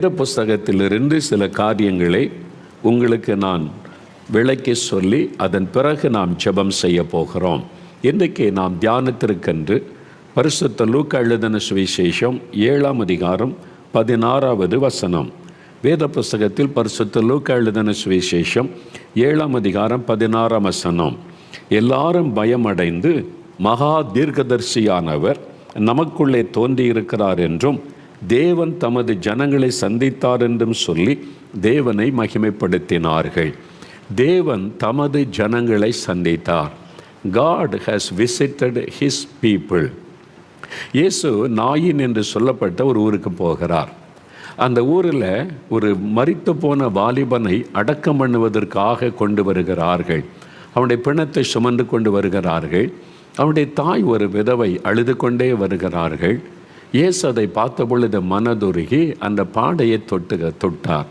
இந்த புஸ்தகத்திலிருந்து சில காரியங்களை உங்களுக்கு நான் விளக்கி சொல்லி அதன் பிறகு நாம் ஜெபம் செய்ய போகிறோம். இன்றைக்கு நாம் தியானத்திற்கென்று பரிசுத்த லூக்கா எழுதின சுவிசேஷம் 7ஆம் அதிகாரம் 16வது வசனம். வேத புஸ்தகத்தில் பரிசுத்த லூக்கா எழுதின சுவிசேஷம் 7ஆம் அதிகாரம் 16ஆம் வசனம். எல்லாரும் பயமடைந்து மகா தீர்க்கதரிசியானவர் நமக்குள்ளே தோன்றியிருக்கிறார் என்றும் தேவன் தமது ஜனங்களை சந்தித்தார் என்றும் சொல்லி தேவனை மகிமைப்படுத்தினார்கள். தேவன் தமது ஜனங்களை சந்தித்தார். God has visited his people. இயேசு நாயின் என்று சொல்லப்பட்ட ஒரு ஊருக்கு போகிறார். அந்த ஊரில் ஒரு மரித்து போன வாலிபனை அடக்கம் பண்ணுவதற்காக கொண்டு வருகிறார்கள். அவனுடைய பிணத்தை சுமந்து கொண்டு வருகிறார்கள். அவனுடைய தாய் ஒரு விதவை அழுது கொண்டே வருகிறார்கள். இயேசு அதை பார்த்த பொழுது மனதுருகி அந்த பாடையை தொட்டார்.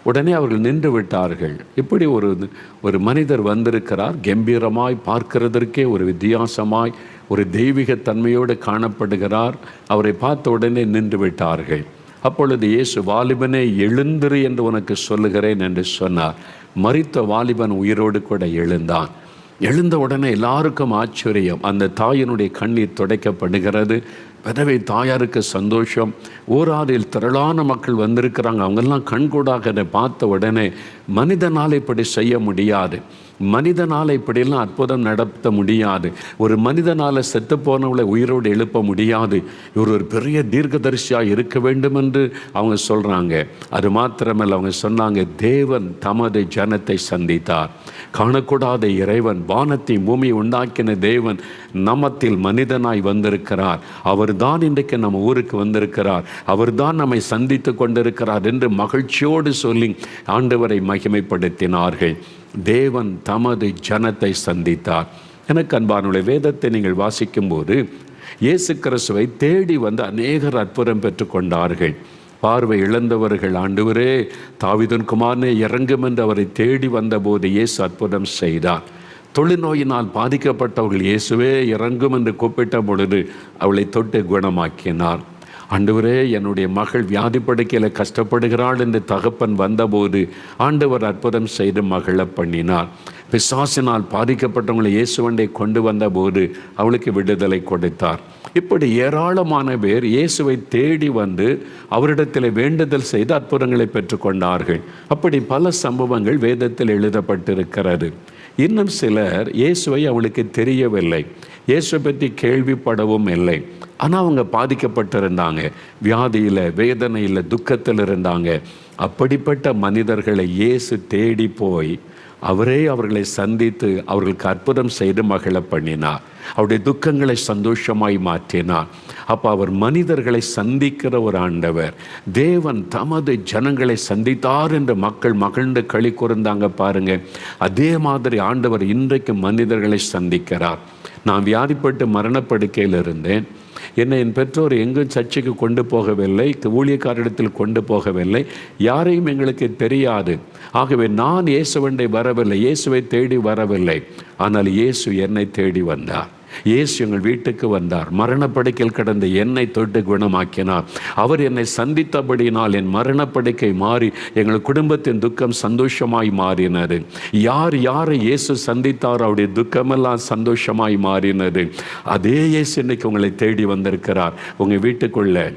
உடனே அவர்கள் நின்று விட்டார்கள். இப்படி ஒரு மனிதர் வந்திருக்கிறார், கம்பீரமாய், பார்க்கிறதற்கே ஒரு வித்தியாசமாய், ஒரு தெய்வீக தன்மையோடு காணப்படுகிறார். அவரை பார்த்த உடனே நின்று விட்டார்கள். அப்பொழுது இயேசு, வாலிபனே எழுந்திரு என்று உனக்கு சொல்லுகிறேன் என்று சொன்னார். மரித்த வாலிபன் உயிரோடு கூட எழுந்தான். எழுந்த உடனே எல்லாருக்கும் ஆச்சரியம். அந்த தாயினுடைய கண்ணீர் துடைக்கப்படுகிறது. விதவை தாயாருக்கு சந்தோஷம். ஊராரில் திரளான மக்கள் வந்திருக்கிறாங்க. அவங்கெல்லாம் கண்கூடாக அதை பார்த்த உடனே மனிதனால் இப்படி செய்ய முடியாது, மனிதனால் இப்படியெல்லாம் அற்புதம் நடத்த முடியாது, ஒரு மனிதனால் செத்து போனவளை உயிரோடு எழுப்ப முடியாது, இவர் ஒரு பெரிய தீர்க்கதரிசியாக இருக்க வேண்டும் என்று அவங்க சொல்கிறாங்க. அது மாத்திரமல்ல, அவங்க சொன்னாங்க, தேவன் தமது ஜனத்தை சந்தித்தார். காணக்கூடாத இறைவன், வானத்தை பூமி உண்டாக்கின தேவன் நமத்தில் மனிதனாய் வந்திருக்கிறார். அவர் தான் இன்றைக்கு நம்ம ஊருக்கு வந்திருக்கிறார். அவர் தான் நம்மை சந்தித்து கொண்டிருக்கிறார் என்று மகிழ்ச்சியோடு சொல்லி ஆண்டவரை மகிமைப்படுத்தினார்கள். தேவன் தமது ஜனத்தை சந்தித்தார். எனக்கு அன்பானுடைய வேதத்தை நீங்கள் வாசிக்கும்போது இயேசு கிறிஸ்துவை தேடி வந்து அநேகர் அற்புதம் பெற்றுக்கொண்டார்கள். பார்வை இழந்தவர்கள், ஆண்டவரே தாவீதின் குமாரனே இறங்கும் என்று அவரை தேடி வந்தபோது இயேசு அற்புதம் செய்தார். தொழுநோயினால் பாதிக்கப்பட்டவர்கள் இயேசுவே இறங்கும் என்று கூப்பிட்ட பொழுது அவளை தொட்டு குணமாக்கினார். ஆண்டவரே என்னுடைய மகள் வியாதி படுக்கையில் கஷ்டப்படுகிறாள் என்று தகப்பன் வந்தபோது ஆண்டவர் அற்புதம் செய்து மகளை பண்ணினார். பிசாசினால் பாதிக்கப்பட்டவங்களை இயேசுவண்டை கொண்டு வந்தபோது அவளுக்கு விடுதலை கொடுத்தார். இப்படி ஏராளமான பேர் இயேசுவை தேடி வந்து அவரிடத்தில் வேண்டுதல் செய்து அற்புதங்களை பெற்றுக்கொண்டார்கள். அப்படி பல சம்பவங்கள் வேதத்தில் எழுதப்பட்டிருக்கிறது. இன்னும் சிலர் இயேசுவை அவளுக்கு தெரியவில்லை, இயேசுவை பற்றி கேள்விப்படவும் இல்லை. ஆனால் அவங்க பாதிக்கப்பட்டிருந்தாங்க, வியாதியில், வேதனையில், துக்கத்தில் இருந்தாங்க. அப்படிப்பட்ட மனிதர்களை இயேசு தேடி போய் அவரே அவர்களை சந்தித்து அவர்களுக்கு அற்புதம் செய்து மகிழ பண்ணினார். அவருடைய துக்கங்களை சந்தோஷமாய் மாற்றினார். அப்போ அவர் மனிதர்களை சந்திக்கிற ஒரு ஆண்டவர். தேவன் தமது ஜனங்களை சந்தித்தார் என்று மக்கள் மகிழ்ந்து களி கூர்ந்தாங்க பாருங்க. அதே மாதிரி ஆண்டவர் இன்றைக்கு மனிதர்களை சந்திக்கிறார். நான் வியாதிப்பட்டு மரணப்படுக்கையில் இருந்தேன். என்னை என் பெற்றோர் எங்கும் சர்ச்சைக்கு கொண்டு போகவில்லை, ஊழியக்காரிடத்தில் கொண்டு போகவில்லை, யாரையும் எங்களுக்கு தெரியாது. ஆகவே நான் இயேசுவண்டை வரவில்லை, இயேசுவை தேடி வரவில்லை. ஆனால் இயேசு என்னை தேடி வந்தார். இயேசு எங்கள் வீட்டுக்கு வந்தார். மரணப்படுக்கையில் கிடந்த என்னை தொட்டு குணமாக்கினார். அவர் என்னை சந்தித்தபடியினால் என் மரணப்படுக்கை மாறி எங்கள் குடும்பத்தின் துக்கம் சந்தோஷமாய் மாறினது. யாரை இயேசு சந்தித்தார் அவருடைய துக்கமெல்லாம் சந்தோஷமாய் மாறினது. அதே இயேசு இன்னைக்கு உங்களை தேடி வந்திருக்கிறார். உங்கள் வீட்டுக்குள்ள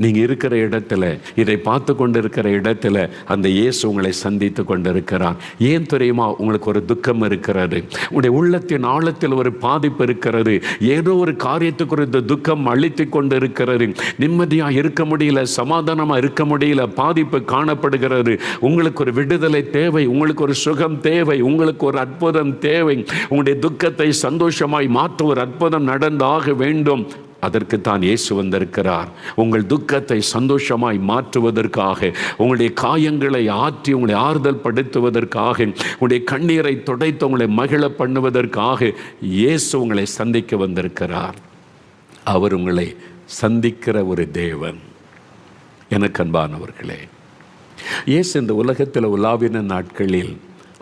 நீங்கள் இருக்கிற இடத்துல, இதை பார்த்து கொண்டு இருக்கிற இடத்துல அந்த இயேசு உங்களை சந்தித்து கொண்டிருக்கிறார். ஏன் தெரியுமா? உங்களுக்கு ஒரு துக்கம் இருக்கிறது, உங்களுடைய உள்ளத்தின் ஆழத்தில் ஒரு பாதிப்பு இருக்கிறது, ஏதோ ஒரு காரியத்தை குறித்த துக்கம் அழித்து கொண்டு இருக்கிறது, நிம்மதியாக இருக்க முடியல, சமாதானமாக இருக்க முடியல, பாதிப்பு காணப்படுகிறது. உங்களுக்கு ஒரு விடுதலை தேவை, உங்களுக்கு ஒரு சுகம் தேவை, உங்களுக்கு ஒரு அற்புதம் தேவை. உங்களுடைய துக்கத்தை சந்தோஷமாய் மாற்ற ஒரு அற்புதம் நடந்தாக வேண்டும். அதற்கு தான் இயேசு வந்திருக்கிறார். உங்கள் துக்கத்தை சந்தோஷமாய் மாற்றுவதற்காக, உங்களுடைய காயங்களை ஆற்றி உங்களை ஆறுதல் படுத்துவதற்காக, உங்களுடைய கண்ணீரை துடைத்து உங்களை மகிழ பண்ணுவதற்காக இயேசு உங்களை சந்திக்க வந்திருக்கிறார். அவர் உங்களை சந்திக்கிற ஒரு தேவன். எனக்கு அன்பானவர்களே, இயேசு இந்த உலகத்தில் உலாவின நாட்களில்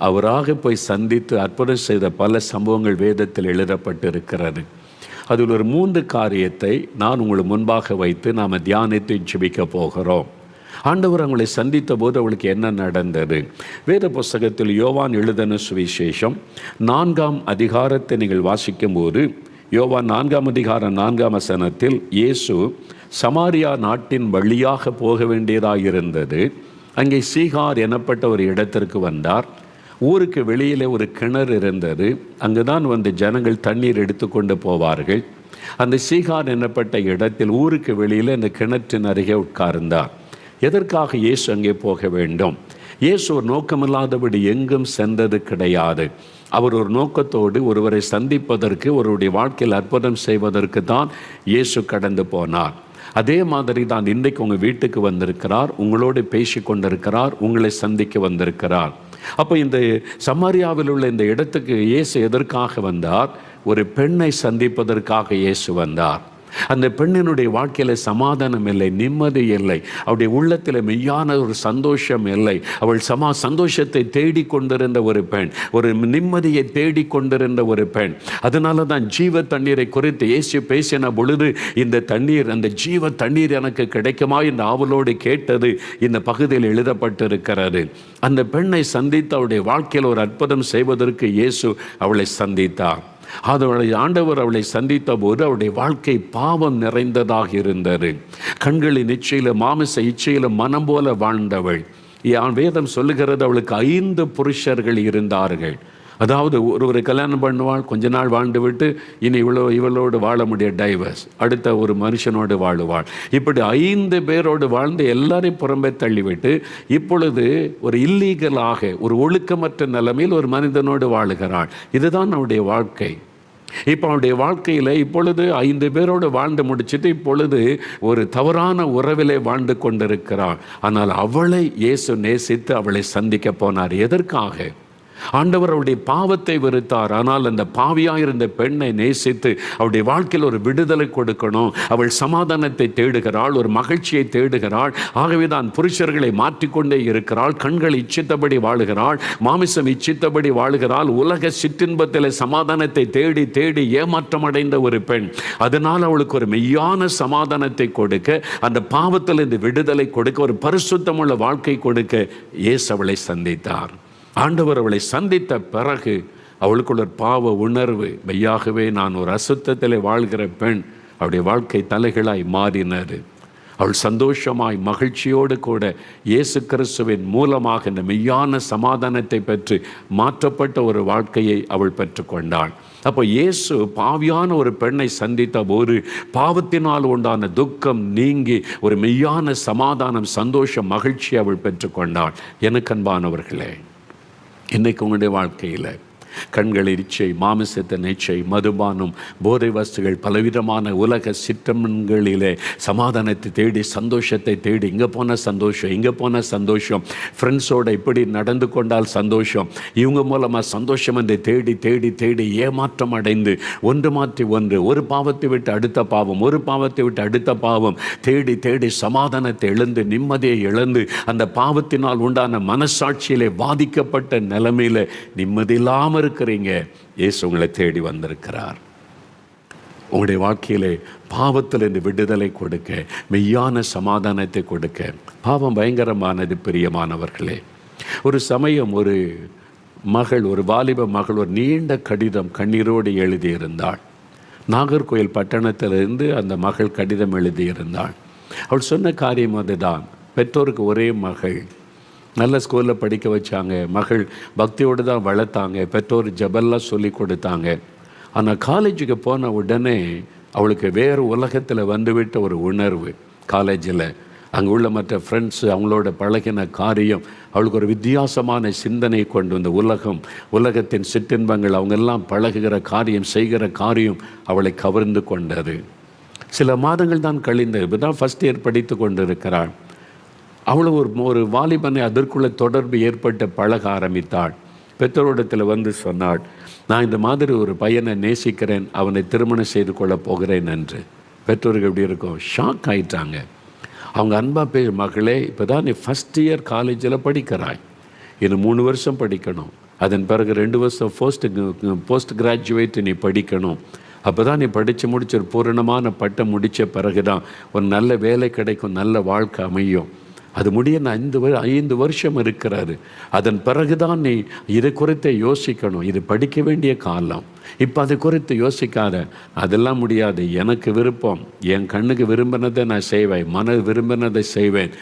அவராக போய் சந்தித்து அற்புதம் செய்த பல சம்பவங்கள் வேதத்தில் எழுதப்பட்டிருக்கிறது. அதில் ஒரு 3 காரியத்தை நான் உங்களுக்கு முன்பாக வைத்து நாம் தியானித்து ஜெபிக்க போகிறோம். ஆண்டவர் அவங்களை சந்தித்த போது அவளுக்கு என்ன நடந்தது? வேத புஸ்தகத்தில் யோவான் எழுதின சுவிசேஷம் 4ஆம் அதிகாரத்தை நீங்கள் வாசிக்கும் போது, யோவான் 4ஆம் அதிகாரம் 4ஆம் வசனத்தில், இயேசு சமாரியா நாட்டின் வழியாக போக வேண்டியதாக அங்கே சீகார் எனப்பட்ட ஒரு இடத்திற்கு வந்தார். ஊருக்கு வெளியில் ஒரு கிணறு இருந்தது. அங்குதான் வந்து ஜனங்கள் தண்ணீர் எடுத்துக்கொண்டு போவார்கள். அந்த சீகார் எனப்பட்ட இடத்தில் ஊருக்கு வெளியில் அந்த கிணற்றின் அருகே உட்கார்ந்தார். எதற்காக இயேசு அங்கே போக வேண்டும்? இயேசு ஒரு நோக்கமில்லாதபடி எங்கும் சென்றது கிடையாது. அவர் ஒரு நோக்கத்தோடு ஒருவரை சந்திப்பதற்கு, ஒருவருடைய வாழ்க்கையில் அற்புதம் செய்வதற்கு தான் இயேசு கடந்து போனார். அதே மாதிரி தான் இன்றைக்கு உங்கள் வீட்டுக்கு வந்திருக்கிறார், உங்களோடு பேசி கொண்டிருக்கிறார், உங்களை சந்திக்க வந்திருக்கிறார். அப்போ இந்த சமாரியாவில் உள்ள இந்த இடத்துக்கு இயேசு எதற்காக வந்தார்? ஒரு பெண்ணை சந்திப்பதற்காக இயேசு வந்தார். அந்த பெண்ணினுடைய வாழ்க்கையில் சமாதானம் இல்லை, நிம்மதி இல்லை, அவருடைய உள்ளத்தில் மெய்யான ஒரு சந்தோஷம் இல்லை. அவள் சந்தோஷத்தை தேடிக்கொண்டிருந்த ஒரு பெண், ஒரு நிம்மதியை தேடிக்கொண்டிருந்த ஒரு பெண். அதனால தான் ஜீவ தண்ணீரை குறித்து இயேசு பேசின பொழுது, இந்த தண்ணீர், அந்த ஜீவ தண்ணீர் எனக்கு கிடைக்குமா என்று ஆவலோடு கேட்டது இந்த பகுதியில் எழுதப்பட்டிருக்கிறது. அந்த பெண்ணை சந்தித்து அவருடைய வாழ்க்கையில் ஒரு அற்புதம் செய்வதற்கு இயேசு அவளை சந்தித்தார். அதோடைய ஆண்டவர் அவளை சந்தித்த போது அவருடைய வாழ்க்கை பாவம் நிறைந்ததாக இருந்தது. கண்களின் இச்சையில, மாமிச இச்சையில மனம் போல வாழ்ந்தவள். வேதம் சொல்லுகிறது, அவளுக்கு 5 புருஷர்கள் இருந்தார்கள். அதாவது ஒரு கல்யாணம் பண்ணுவாள், கொஞ்ச நாள் வாழ்ந்து விட்டு இனி இவளோடு வாழ முடிய டைவர்ஸ், அடுத்த ஒரு மனுஷனோடு வாழுவாள். இப்படி 5 பேரோடு வாழ்ந்து எல்லாரையும் புறம்பே தள்ளிவிட்டு இப்பொழுது ஒரு இல்லீகலாக, ஒரு ஒழுக்கமற்ற நிலைமையில் ஒரு மனிதனோடு வாழுகிறாள். இதுதான் அவருடைய வாழ்க்கை. இப்போ அவனுடைய வாழ்க்கையில் இப்பொழுது 5 பேரோடு வாழ்ந்து முடிச்சுட்டு இப்பொழுது ஒரு தவறான உறவிலே வாழ்ந்து கொண்டிருக்கிறாள். ஆனால் அவளை இயேசு நேசித்து அவளை சந்திக்க போனார். எதற்காக? ஆண்டவர் அவருடைய பாவத்தை வெறுத்தார். ஆனால் அந்த பாவியாயிருந்த பெண்ணை நேசித்து அவருடைய வாழ்க்கையில் ஒரு விடுதலை கொடுக்கணும். அவள் சமாதானத்தை தேடுகிறாள், ஒரு மகிழ்ச்சியை தேடுகிறாள். ஆகவே தான் புருஷர்களை மாற்றிக்கொண்டே இருக்கிறாள். கண்கள் இச்சித்தபடி வாழுகிறாள், மாமிசம் இச்சித்தபடி வாழுகிறாள். உலக சிற்றின்பத்தில் சமாதானத்தை தேடி தேடி ஏமாற்றம் அடைந்த ஒரு பெண். அதனால் அவளுக்கு ஒரு மெய்யான சமாதானத்தை கொடுக்க, அந்த பாவத்தில் இந்த விடுதலை கொடுக்க, ஒரு பரிசுத்தமுள்ள வாழ்க்கை கொடுக்க இயேசு அவளை சந்தித்தார். ஆண்டவர் அவளை சந்தித்த பிறகு அவளுக்குள்ள பாவ உணர்வு, மெய்யாகவே நான் ஒரு அசுத்தத்தில் வாழ்கிற பெண், அவளுடைய வாழ்க்கை தலைகளாய் மாறினது. அவள் சந்தோஷமாய் மகிழ்ச்சியோடு கூட இயேசு கிறிஸ்துவின் மூலமாக இந்த மெய்யான சமாதானத்தை பெற்று மாற்றப்பட்ட ஒரு வாழ்க்கையை அவள் பெற்றுக்கொண்டாள். அப்போ இயேசு பாவியான ஒரு பெண்ணை சந்தித்த போது பாவத்தினால் உண்டான துக்கம் நீங்கி ஒரு மெய்யான சமாதானம், சந்தோஷம், மகிழ்ச்சி அவள் பெற்றுக்கொண்டாள். எனக்கு அன்பானவர்களே, இன்றைக்கு உங்களுடைய வாழ்க்கையில் கண்களின் இச்சை, மாமிசத்தின் இச்சை, மதுபானம், போதை வஸ்துகள், பலவிதமான உலக சிற்றம்பங்களிலே சமாதானத்தை தேடி, சந்தோஷத்தை தேடி, இங்கே போன சந்தோஷம், இங்கே போன சந்தோஷம், ஃப்ரெண்ட்ஸோடு இப்படி நடந்து கொண்டால் சந்தோஷம், இவங்க மூலமாக சந்தோஷம் என்று தேடி தேடி தேடி ஏமாற்றம் அடைந்து ஒன்று மாற்றி ஒன்று, ஒரு பாவத்தை விட்டு அடுத்த பாவம், ஒரு பாவத்தை விட்டு அடுத்த பாவம் தேடி தேடி சமாதானத்தை இழந்து, நிம்மதியை இழந்து, அந்த பாவத்தினால் உண்டான மனசாட்சியிலே பாதிக்கப்பட்ட நிலைமையில் நிம்மதி இல்லாமல் இருக்கிறீங்க. இயேசு உங்களை தேடி வந்திருக்கிறார். உங்களுடைய வாழ்க்கையிலே பாவத்தில் இருந்து விடுதலை கொடுக்க, மெய்யான சமாதானத்தை கொடுக்க. பாவம் பயங்கரமானது பிரியமானவர்களே. ஒரு சமயம் ஒரு மகள், ஒரு வாலிப மகள் ஒரு நீண்ட கடிதம் கண்ணீரோடு எழுதியிருந்தாள். நாகர்கோயில் பட்டணத்திலிருந்து அந்த மகள் கடிதம் எழுதியிருந்தாள். அவள் சொன்ன காரியம் அதுதான். பெற்றோருக்கு ஒரே மகள், நல்ல ஸ்கூலில் படிக்க வச்சாங்க, மகள் பக்தியோடு தான் வளர்த்தாங்க, பெற்றோர் ஜபெல்லாம் சொல்லி கொடுத்தாங்க. ஆனால் காலேஜுக்கு போன உடனே அவளுக்கு வேறு உலகத்தில் வந்துவிட்ட ஒரு உணர்வு. காலேஜில் அங்கே உள்ள மற்ற ஃப்ரெண்ட்ஸு, அவங்களோட பழகின காரியம் அவளுக்கு ஒரு வித்தியாசமான சிந்தனை கொண்டு வந்த உலகத்தின் சிற்றின்பங்கள், அவங்கெல்லாம் பழகுகிற காரியம், செய்கிற காரியம் அவளை கவர்ந்து கொண்டது. சில மாதங்கள் தான் கழிந்தது. இப்போ தான் ஃபஸ்ட் இயர் படித்து கொண்டு இருக்கிறாள். அவளை ஒரு வாலிபனை அதற்குள்ள தொடர்பு ஏற்பட்டு பழக ஆரம்பித்தாள். பெற்றோரிடத்தில் வந்து சொன்னாள், நான் இந்த மாதிரி ஒரு பையனை நேசிக்கிறேன், அவனை திருமணம் செய்து கொள்ளப் போகிறேன் என்று. பெற்றோர்கள் எப்படி இருக்கும்? ஷாக் ஆயிட்டாங்க. அவங்க அன்பா மகளே, இப்போ தான் நீ ஃபஸ்ட் இயர் காலேஜில் படிக்கிறாய், இன்னும் 3 வருஷம் படிக்கணும், அதன் பிறகு 2 வருஷம் போஸ்ட் கிராஜுவேட் நீ படிக்கணும். அப்போ தான் நீ படித்து முடிச்ச ஒரு பூரணமான பட்டம் முடித்த பிறகு தான் ஒரு நல்ல வேலை கிடைக்கும், நல்ல வாழ்க்கை அமையும். அது முடிய 5 வருஷம் இருக்கிறாரு. அதன் பிறகுதான் நீ இதை குறித்து யோசிக்கணும். இது படிக்க வேண்டிய காலம். இப்போ அதை குறித்து யோசிக்காத. அதெல்லாம் முடியாது. எனக்கு விருப்பம், என் கண்ணுக்கு விரும்பினதை நான் செய்வேன், மன விரும்பினதை செய்வேன்.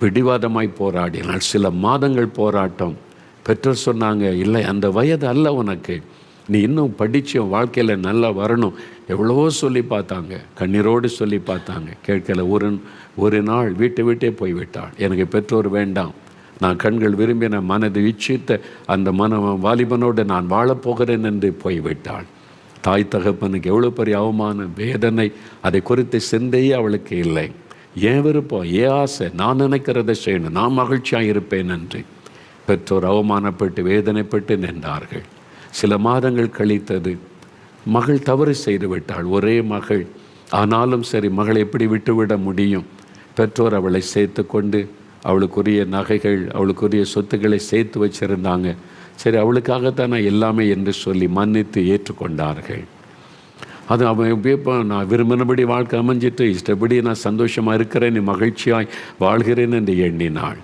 பிடிவாதமாய் போராடினால் சில மாதங்கள் போராட்டம். பெற்றோர் சொன்னாங்க, இல்லை அந்த வயது அல்ல உனக்கு, நீ இன்னும் படித்து வாழ்க்கையில் நல்லா வரணும். எவ்வளவோ சொல்லி பார்த்தாங்க, கண்ணீரோடு சொல்லி பார்த்தாங்க, கேட்கல. ஒரு நாள் வீட்டே போய்விட்டாள். எனக்கு பெற்றோர் வேண்டாம், நான் கண்கள் விரும்பின மனது இச்சித்த அந்த வாலிபனோடு நான் வாழப்போகிறேன் என்று போய்விட்டாள். தாய் தகப்பனுக்கு எவ்வளோ பெரிய அவமானம், வேதனை, அதை குறித்து சிந்தையே அவளுக்கு இல்லை. ஏன் விருப்பம், ஏன் ஆசை, நான் நினைக்கிறதை செய்யணும், நான் மகிழ்ச்சியாக இருப்பேன் என்று பெற்றோர் அவமானப்பட்டு வேதனைப்பட்டு நின்றார்கள். சில மாதங்கள் கழித்தது. மகள் தவறு செய்து விட்டாள், ஒரே மகள். ஆனாலும் சரி, மகளை எப்படி விட்டுவிட முடியும்? பெற்றோர் அவளை சேர்த்து கொண்டு அவளுக்குரிய நகைகள், அவளுக்குரிய சொத்துக்களை சேர்த்து வச்சிருந்தாங்க. சரி, அவளுக்காகத்தான் நான் எல்லாமே என்று சொல்லி மன்னித்து ஏற்றுக்கொண்டார்கள். அது அவன் இப்போ நான் விரும்பினபடி வாழ்க்கை அமைஞ்சிட்டு இஷ்டப்படி நான் சந்தோஷமாக இருக்கிறேன், நீ மகிழ்ச்சியாய் வாழ்கிறேன் என்று எண்ணினாள்.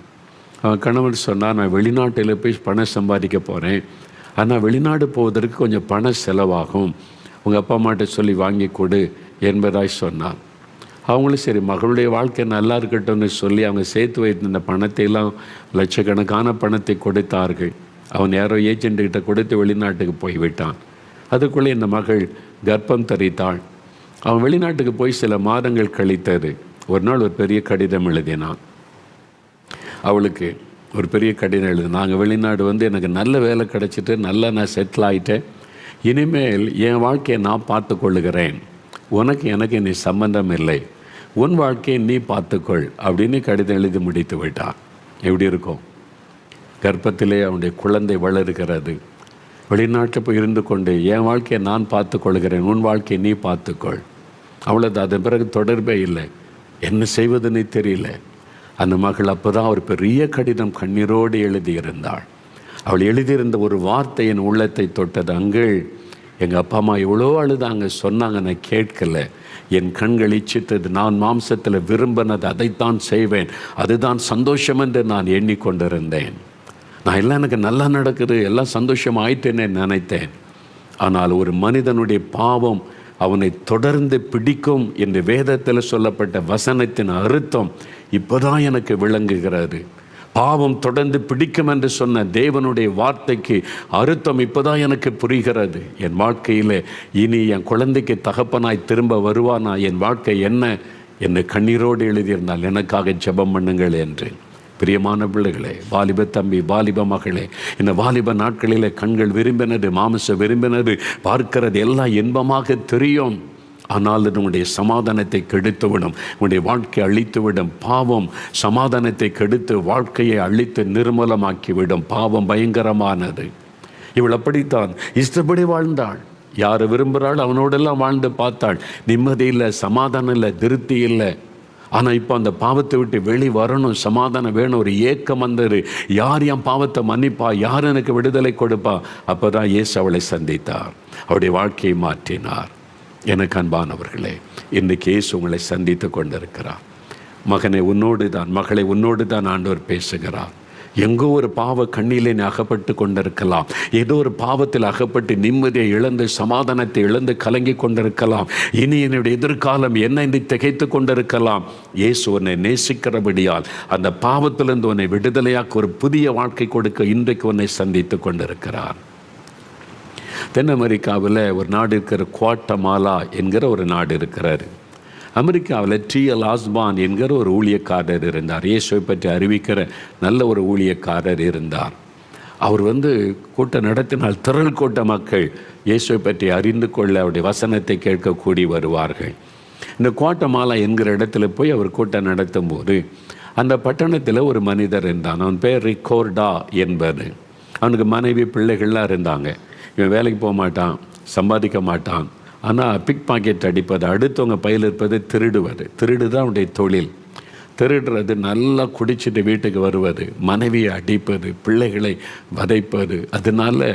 அவன் கணவன் சொன்னான், நான் வெளிநாட்டில் போய் பணம் சம்பாதிக்க போகிறேன், ஆனால் வெளிநாடு போவதற்கு கொஞ்சம் பணம் செலவாகும், உங்கள் அப்பா அம்மாட்ட சொல்லி வாங்கி கொடு என்பதாய் சொன்னான். அவங்களும் சரி, மகளுடைய வாழ்க்கை நல்லா இருக்கட்டும்னு சொல்லி அவங்க சேர்த்து வைத்திருந்த பணத்தையெல்லாம், லட்சக்கணக்கான பணத்தை கொடுத்தார்கள். அவன் யாரோ ஏஜென்ட்டுக்கிட்ட கொடுத்து வெளிநாட்டுக்கு போய்விட்டான். அதுக்குள்ளே இந்த மகள் கர்ப்பம் தரித்தாள். அவன் வெளிநாட்டுக்கு போய் சில மாதங்கள் கழித்தது. ஒரு நாள் ஒரு பெரிய கடிதம் எழுதினான். அவளுக்கு ஒரு பெரிய கடிதம் எழுது, நாங்கள் வெளிநாடு எனக்கு நல்ல வேலை கிடச்சிட்டு நல்லா நான் செட்டில் ஆகிட்டேன், இனிமேல் என் வாழ்க்கையை நான் பார்த்து கொள்ளுகிறேன், எனக்கு இனி சம்பந்தம் இல்லை, உன் வாழ்க்கையை நீ பார்த்துக்கொள் அப்படின்னு கடிதம் எழுதி முடித்து விட்டான். எப்படி இருக்கும்? கர்ப்பத்திலே அவனுடைய குழந்தை வளருகிறது. வெளிநாட்டில் போய் இருந்து கொண்டு என் வாழ்க்கையை நான் பார்த்து கொள்கிறேன், உன் வாழ்க்கையை நீ பார்த்துக்கொள். அவ்வளோது. அதன் பிறகு தொடர்பே இல்லை. என்ன செய்வதுன்னு தெரியல. அந்த மகள் அப்போ தான் ஒரு பெரிய கடிதம் கண்ணீரோடு எழுதியிருந்தாள். அவள் எழுதியிருந்த ஒரு வார்த்தை என் உள்ளத்தை தொட்டது. அங்கள், எங்கள் அப்பா அம்மா எவ்வளோ அழுதாங்க, சொன்னாங்க, நான் கேட்கல, என் கண்கள் இச்சித்தது, நான் மாம்சத்தில் விரும்பினது அதைத்தான் செய்வேன், அதுதான் சந்தோஷம் என்று நான் எண்ணிக்கொண்டிருந்தேன். நான் எல்லாம் எனக்கு நல்லா நடக்குது, எல்லாம் சந்தோஷம் ஆயிட்டேன்னு நினைத்தேன். ஆனால் ஒரு மனிதனுடைய பாவம் அவனை தொடர்ந்து பிடிக்கும் என்று வேதத்தில் சொல்லப்பட்ட வசனத்தின் அர்த்தம் இப்போதான் எனக்கு விளங்குகிறது. பாவம் தொடர்ந்து பிடிக்கும் என்று சொன்ன தேவனுடைய வார்த்தைக்கு அர்த்தம் இப்போதான் எனக்கு புரிகிறது. என் வாழ்க்கையில் இனி என் குழந்தைக்கு தகப்பனாய் திரும்ப வருவானா, என் வாழ்க்கை என்ன என்னை கண்ணீரோடு எழுதியிருந்தால் எனக்காக ஜெபம் பண்ணுங்கள் என்று. பிரியமான பிள்ளைகளே, வாலிப தம்பி, வாலிப மகளே, இந்த வாலிப நாட்களில் கண்கள் விரும்பினது, மாமிச விரும்பினது, பார்க்கிறது எல்லாம் இன்பமாக தெரியும். ஆனால் உன்னுடைய சமாதானத்தை கெடுத்துவிடும், உன்னுடைய வாழ்க்கையை அழித்துவிடும். பாவம் சமாதானத்தை கெடுத்து வாழ்க்கையை அழித்து நிர்மூலமாக்கிவிடும். பாவம் பயங்கரமானது. இவள் அப்படித்தான் இஷ்டப்படி வாழ்ந்தாள். யார் விரும்புகிறாள் அவனோடெல்லாம் வாழ்ந்து பார்த்தாள். நிம்மதி இல்லை, சமாதானம் இல்லை, திருப்தி இல்லை. ஆனால் இப்போ அந்த பாவத்தை விட்டு வெளி வரணும், சமாதானம் வேணும், ஒரு ஏக்கம் வந்தது. யார் என் பாவத்தை மன்னிப்பா, யார் எனக்கு விடுதலை கொடுப்பா? அப்போ தான் இயேசு அவளை சந்தித்தார், அவருடைய வாழ்க்கையை மாற்றினார். எனக்கு அன்பானவர்களே, இன்றைக்கு இயேசு உங்களை சந்தித்து கொண்டிருக்கிறார். மகனை உன்னோடு தான், மகளை உன்னோடு தான் ஆண்டவர் பேசுகிறார். எங்கோ ஒரு பாவ கண்ணிலே நீ அகப்பட்டு கொண்டிருக்கலாம். ஏதோ ஒரு பாவத்தில் அகப்பட்டு நிம்மதியை இழந்து, சமாதானத்தை இழந்து கலங்கி கொண்டிருக்கலாம். இனி என்னுடைய எதிர்காலம் என்ன என்று திகைத்து கொண்டிருக்கலாம். இயேசு உன்னை நேசிக்கிறபடியால் அந்த பாவத்திலிருந்து உன்னை விடுதலையாக்க ஒரு புதிய வாழ்க்கை கொடுக்க இன்றைக்கு உன்னை சந்தித்து கொண்டிருக்கிறார். தென் அமெரிக்காவில் ஒரு நாடு இருக்கிற, குவாட்டமாலா என்கிற ஒரு நாடு இருக்கிறார். அமெரிக்காவில் T.L. ஆஸ்பான் என்கிற ஒரு ஊழியக்காரர் இருந்தார். இயேசுவை பற்றி அறிவிக்கிற நல்ல ஒரு ஊழியக்காரர் இருந்தார். அவர் கூட்டம் நடத்தினால் திரள் கூட்ட மக்கள் இயேசுவை பற்றி அறிந்து கொள்ள அவருடைய வசனத்தை கேட்க கூடி வருவார்கள். இந்த குவாட்டமாலா என்கிற இடத்துல போய் அவர் கூட்டம் நடத்தும் போது அந்த பட்டணத்தில் ஒரு மனிதர் இருந்தான். அவன் பேர் ரிகோர்டா என்பது. அவனுக்கு மனைவி பிள்ளைகள்லாம் இருந்தாங்க. இவன் வேலைக்கு போக மாட்டான், சம்பாதிக்க மாட்டான். ஆனால் பிக் பாக்கெட் அடிப்பது, அடுத்தவங்க பையில் இருப்பது திருடுவது. திருடு தான் அவனுடைய தொழில். திருடுறது, நல்லா குடிச்சிட்டு வீட்டுக்கு வருவது, மனைவியை அடிப்பது, பிள்ளைகளை வதைப்பது. அதனால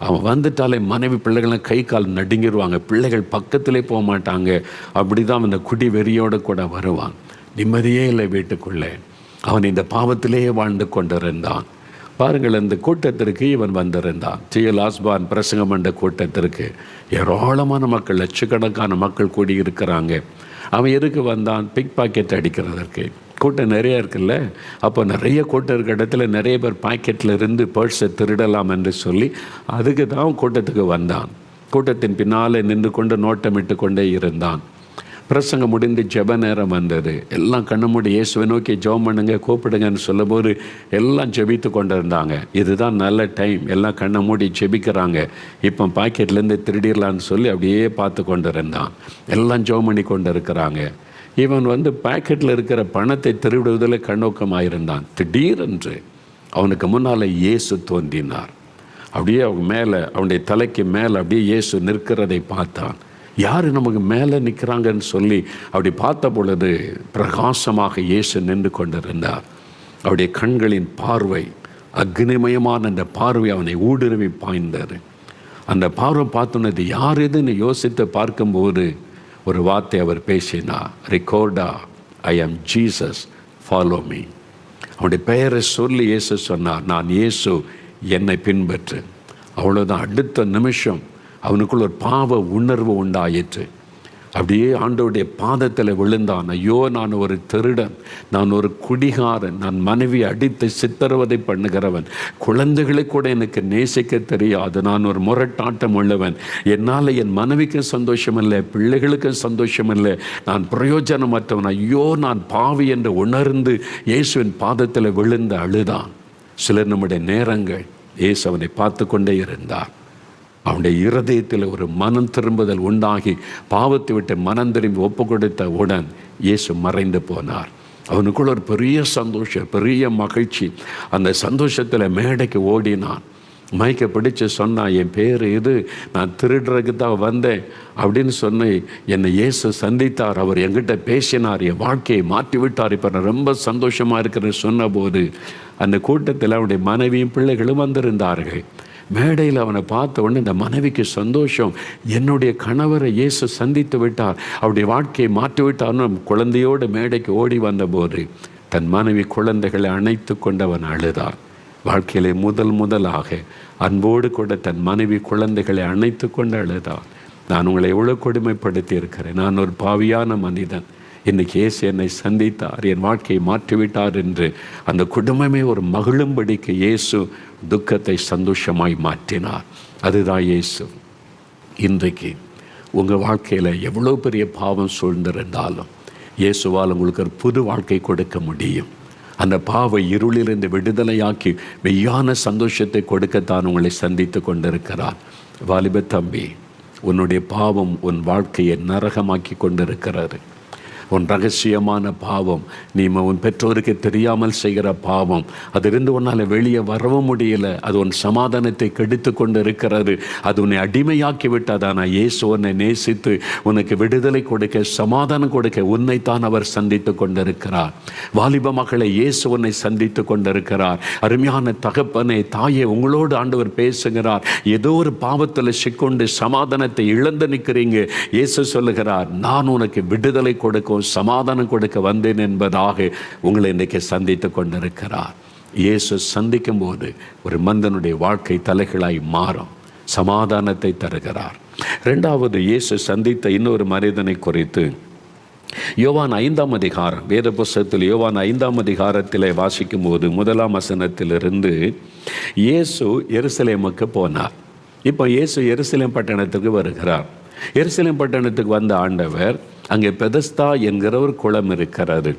அவன் வந்துட்டாலே மனைவி பிள்ளைகளை கை கால் நடுங்கிடுவாங்க, பிள்ளைகள் பக்கத்திலே போக மாட்டாங்க. அப்படி தான் அந்த குடி வெறியோடு கூட வருவான். நிம்மதியே இல்லை வீட்டுக்குள்ளே. அவன் இந்த பாவத்திலேயே வாழ்ந்து கொண்டிருந்தான். பாருங்கள், இந்த கூட்டத்திற்கு இவன் வந்திருந்தான். T.L. ஆஸ்பான் பிரசங்கம் என்ற கூட்டத்திற்கு ஏராளமான மக்கள், லட்சக்கணக்கான மக்கள் கூடியிருக்கிறாங்க. அவன் எதுக்கு வந்தான்? பிக் பாக்கெட் அடிக்கிறதற்கு. கூட்டம் நிறைய இருக்குல்ல, அப்போ நிறைய கூட்டம் இருக்கிற இடத்துல நிறைய பேர் பாக்கெட்டில் இருந்து பர்ஸை திருடலாம் என்று சொல்லி அதுக்கு தான் கூட்டத்துக்கு வந்தான். கூட்டத்தின் பின்னால் நின்று கொண்டு நோட்டமிட்டு கொண்டே இருந்தான். பிரசங்கம் முடிந்து ஜெப நேரம் வந்தது. எல்லாம் கண்ண மூடி இயேசுவை நோக்கி ஜெபம் பண்ணுங்க, கூப்பிடுங்கன்னு சொல்லும்போது எல்லாம் ஜெபித்து கொண்டு இருந்தாங்க. இதுதான் நல்ல டைம், எல்லாம் கண்ணை மூடி ஜெபிக்கிறாங்க. இப்போ பாக்கெட்லேருந்து திருடிடலான்னு சொல்லி அப்படியே பார்த்து கொண்டு இருந்தான். எல்லாம் ஜெபம் பண்ணி கொண்டு இருக்கிறாங்க. இவன் பாக்கெட்டில் இருக்கிற பணத்தை திருடுவதில் கண்ணோக்கமாயிருந்தான். திடீரென்று அவனுக்கு முன்னால் இயேசு தோன்றினார். அப்படியே அவங்க மேலே, அவனுடைய தலைக்கு மேலே அப்படியே இயேசு நிற்கிறதை பார்த்தான். யார் நமக்கு மேலே நிற்கிறாங்கன்னு சொல்லி அப்படி பார்த்த பொழுது பிரகாசமாக இயேசு நின்று கொண்டிருந்தார். அவருடைய கண்களின் பார்வை, அக்னிமயமான அந்த பார்வை அவனை ஊடுருவி பாய்ந்தது. அந்த பார்வை பார்த்தோன்னது யார் எதுன்னு யோசித்து பார்க்கும்போது ஒரு வார்த்தை அவர் பேசினார். ரிகார்டா, ஐ ஆம் ஜீசஸ், ஃபாலோ மீ. அவனுடைய பெயரை சொல்லி இயேசு சொன்னார், நான் இயேசு, என்னை பின்பற்று. அவ்வளோதான். அடுத்த நிமிஷம் அவனுக்குள்ள ஒரு பாவ உணர்வு உண்டாயிற்று. அப்படியே ஆண்டவருடைய பாதத்தில் விழுந்தான். ஐயோ, நான் ஒரு திருடன், நான் ஒரு குடிகாரன், நான் மனைவி அடித்து சித்திரவதை பண்ணுகிறவன், குழந்தைகளை கூட எனக்கு நேசிக்க தெரியாது, நான் ஒரு முரட்டாட்டம் உள்ளவன், என்னால் என் மனைவிக்கும் சந்தோஷம் இல்லை, பிள்ளைகளுக்கும் சந்தோஷம் இல்லை, நான் பிரயோஜனமற்றவன், ஐயோ நான் பாவி என்று உணர்ந்து இயேசுவின் பாதத்தில் விழுந்து அழுதான். சிலர் நம்முடைய நேரங்கள் இயேசு அவனை பார்த்து கொண்டே இருந்தார். அவனுடைய இருதயத்தில் ஒரு மனம் திரும்புதல் உண்டாகி பாவத்தை விட்டு மனம் திரும்பி ஒப்பு கொடுத்த உடன் இயேசு மறைந்து போனார். அவனுக்குள்ள ஒரு பெரிய சந்தோஷம், பெரிய மகிழ்ச்சி. அந்த சந்தோஷத்தில் மேடைக்கு ஓடினான். மைக்கை பிடிச்சு சொன்னான், என் பேர் இது, நான் திருடுறதுக்கு தான் வந்தேன் அப்படின்னு சொன்னேன். என்னை இயேசு சந்தித்தார், அவர் என்கிட்ட பேசினார், என் வாழ்க்கையை மாற்றி விட்டார், இப்போ நான் ரொம்ப சந்தோஷமாக இருக்கிறேன்னு சொன்னபோது அந்த கூட்டத்தில் அவனுடைய மனைவியும் பிள்ளைகளும் வந்திருந்தார்கள். மேடையில் அவனை பார்த்த உடனே இந்த மனைவிக்கு சந்தோஷம், என்னுடைய கணவரை இயேசு சந்தித்து விட்டார், அவருடைய வாழ்க்கையை மாற்றி விட்டார்னு குழந்தையோடு மேடைக்கு ஓடி வந்தபோது தன் மனைவி குழந்தைகளை அணைத்து கொண்டு அவன் அழுதார். வாழ்க்கையிலே முதலாக அன்போடு கூட தன் மனைவி குழந்தைகளை அணைத்து கொண்டு அழுதார். நான் உங்களை எவ்வளோ கொடுமைப்படுத்தி இருக்கிறேன், நான் ஒரு பாவியான மனிதன், இன்னைக்கு இயேசு என்னை சந்தித்தார், என் வாழ்க்கையை மாற்றிவிட்டார் என்று அந்த குடும்பமே ஒரு மகிழும்படிக்கு இயேசு துக்கத்தை சந்தோஷமாய் மாற்றினார். அதுதான் இயேசு. இன்றைக்கு உங்கள் வாழ்க்கையில் எவ்வளோ பெரிய பாவம் சூழ்ந்திருந்தாலும் இயேசுவால் உங்களுக்கு ஒரு புது வாழ்க்கை கொடுக்க முடியும். அந்த பாவ இருளிலிருந்து விடுதலையாக்கி மெய்யான சந்தோஷத்தை கொடுக்கத்தான் உங்களை சந்தித்து கொண்டிருக்கிறார். வாலிப தம்பி, உன்னுடைய பாவம் உன் வாழ்க்கையை நரகமாக்கி கொண்டிருக்கிறது. உன் ரகசியமான பாவம், நீ உன் பெற்றோருக்கு தெரியாமல் செய்கிற பாவம், அதிலிருந்து உன்னால் வெளியே வரவும் முடியல. அது உன் சமாதானத்தை கெடுத்து கொண்டு இருக்கிறது. அது உன்னை அடிமையாக்கி விட்டதானா? இயேசு உன்னை நேசித்து உனக்கு விடுதலை கொடுக்க, சமாதானம் கொடுக்க உன்னைத்தான் அவர் சந்தித்து கொண்டிருக்கிறார். வாலிப மகளை, இயேசு உன்னை சந்தித்து கொண்டிருக்கிறார். அருமையான தகப்பனே, தாயே, உங்களோடு ஆண்டவர் பேசுகிறார். ஏதோ ஒரு பாவத்தில் சிக்கொண்டு சமாதானத்தை இழந்து நிற்கிறீங்க. இயேசு சொல்லுகிறார், நான் உனக்கு விடுதலை கொடுக்க, சமாதானம் கொடுக்க வந்தேன் என்பதாக உங்களை இன்றைக்கு சந்தித்து கொண்டிருக்கிறார். இயேசு சந்திக்கும் போது ஒரு மனிதனுடைய வாழ்க்கை தலைகளாய் மாறும், சமாதானத்தை தருகிறார். இரண்டாவது, இயேசு சந்தித்த இன்னொரு மனிதனை குறித்து யோவான் 5ஆம் அதிகாரம், வேத புஸ்தகத்தில் யோவான் 5ஆம் அதிகாரத்தில் வாசிக்கும் போது 1ஆம் வசனத்திலிருந்து இயேசு எருசலேமுக்கு போனார். இப்போ இயேசு எருசலேம் பட்டணத்துக்கு வருகிறார். எருசலேம் பட்டணத்துக்கு வந்த ஆண்டவர், அங்கே பெதஸ்தா என்கிற ஒரு குளம் இருக்கிறது.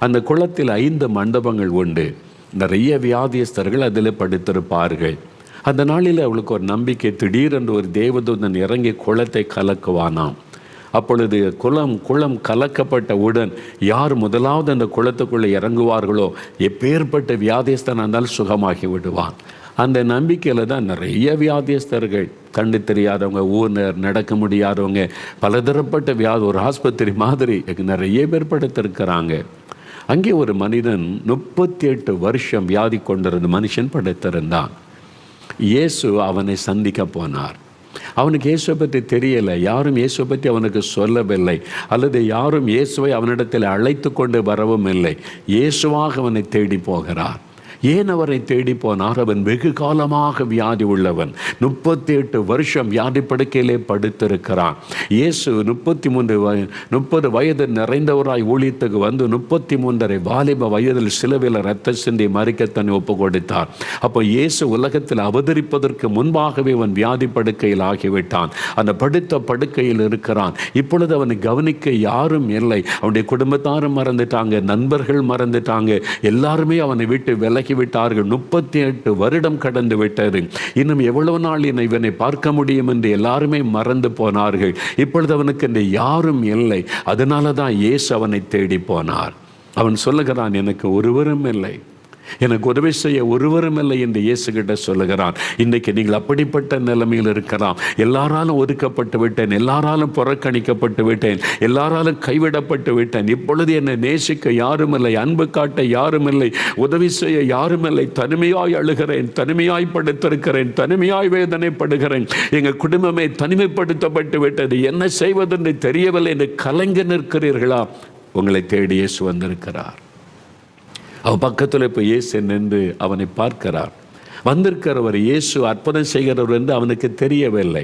அந்த குளத்தில் 5 மண்டபங்கள் உண்டு. நிறைய வியாதியஸ்தர்கள் அதில் படுத்திருப்பார்கள். அந்த நாளில் அவளுக்கு ஒரு நம்பிக்கை, திடீரென்று ஒரு தேவதூதன் இறங்கி குளத்தை கலக்குவானாம். அப்பொழுது குளம் கலக்கப்பட்டவுடன் யார் முதலாவது அந்த குளத்துக்குள்ளே இறங்குவார்களோ எப்பேற்பட்ட வியாதியஸ்தனாக இருந்தாலும் சுகமாகி விடுவான். அந்த நம்பிக்கையில் தான் நிறைய வியாதியஸ்தர்கள், கண்டு தெரியாதவங்க, ஊனர், நடக்க முடியாதவங்க, பலதரப்பட்ட வியாதி, ஒரு ஆஸ்பத்திரி மாதிரி நிறைய பேர் படுத்திருக்கிறாங்க. அங்கே ஒரு மனிதன் 38 வருஷம் வியாதி கொண்டிருந்த மனுஷன் படுத்திருந்தான். இயேசு அவனை சந்திக்க போனார். அவனுக்கு இயேசுவை பற்றி தெரியலை, யாரும் இயேசுவை பற்றி அவனுக்கு சொல்லவில்லை, அல்லது யாரும் இயேசுவை அவனிடத்தில் அழைத்து கொண்டு வரவும் இல்லை. இயேசுவாக அவனை தேடி போகிறார். ஏன் அவரை தேடி போனார்? அவன் வெகு காலமாக வியாதி உள்ளவன். 38 வருஷம் வியாதி படுக்கையிலே படுத்திருக்கிறான். இயேசு 30 வயது நிறைந்தவராய் ஊழியத்துக்கு வந்து 33 வாலிப வயதில் சிலுவையில் இரத்த சிந்தி மறிக்க தன்னை ஒப்பு கொடுத்தார். அப்போ இயேசு உலகத்தில் அவதரிப்பதற்கு முன்பாகவே அவன் வியாதி படுக்கையில் ஆகிவிட்டான். அந்த படுக்கையில் இருக்கிறான். இப்பொழுது அவனை கவனிக்க யாரும் இல்லை. அவனுடைய குடும்பத்தாரும் மறந்துட்டாங்க, நண்பர்கள் மறந்துட்டாங்க, எல்லாருமே அவனை விட்டு விலகி விட்டார்கள். 38 வருடம் கடந்து விட்டது. இன்னும் எவ்வளவு நாள் இவனை பார்க்க முடியும் என்று எல்லாருமே மறந்து போனார்கள். இப்பொழுது அவனுக்கு இந்த யாரும் இல்லை. அதனால தான் இயேசு அவனை தேடி போனார். அவன் சொல்லுகிறான், எனக்கு ஒருவரும் இல்லை, எனக்கு உதவி செய்ய ஒருவரும் இல்லை என்று இயேசு கிட்ட சொல்லுகிறான். இன்றைக்கு நீங்கள் அப்படிப்பட்ட நிலைமையில் இருக்கலாம். எல்லாராலும் ஒதுக்கப்பட்டு விட்டேன், எல்லாராலும் புறக்கணிக்கப்பட்டு விட்டேன், எல்லாராலும் கைவிடப்பட்டு விட்டேன், இப்பொழுது என்னை நேசிக்க யாரும் இல்லை, அன்பு காட்ட யாரும் இல்லை, உதவி செய்ய யாரும் இல்லை, தனிமையாய் அழுகிறேன், தனிமையாய் படுத்திருக்கிறேன், தனிமையாய் வேதனைப்படுகிறேன், எங்கள் குடும்பமே தனிமைப்படுத்தப்பட்டு விட்டது, என்ன செய்வதென்று தெரியவில்லை என்று கலங்கி நிற்கிறீர்களா? உங்களை தேடி இயேசு வந்திருக்கிறார். அவன் பக்கத்தில் இப்போ இயேசு நின்று அவனை பார்க்கிறார். வந்திருக்கிறவர் இயேசு அற்புதம் செய்கிறவர் என்று அவனுக்கு தெரியவில்லை.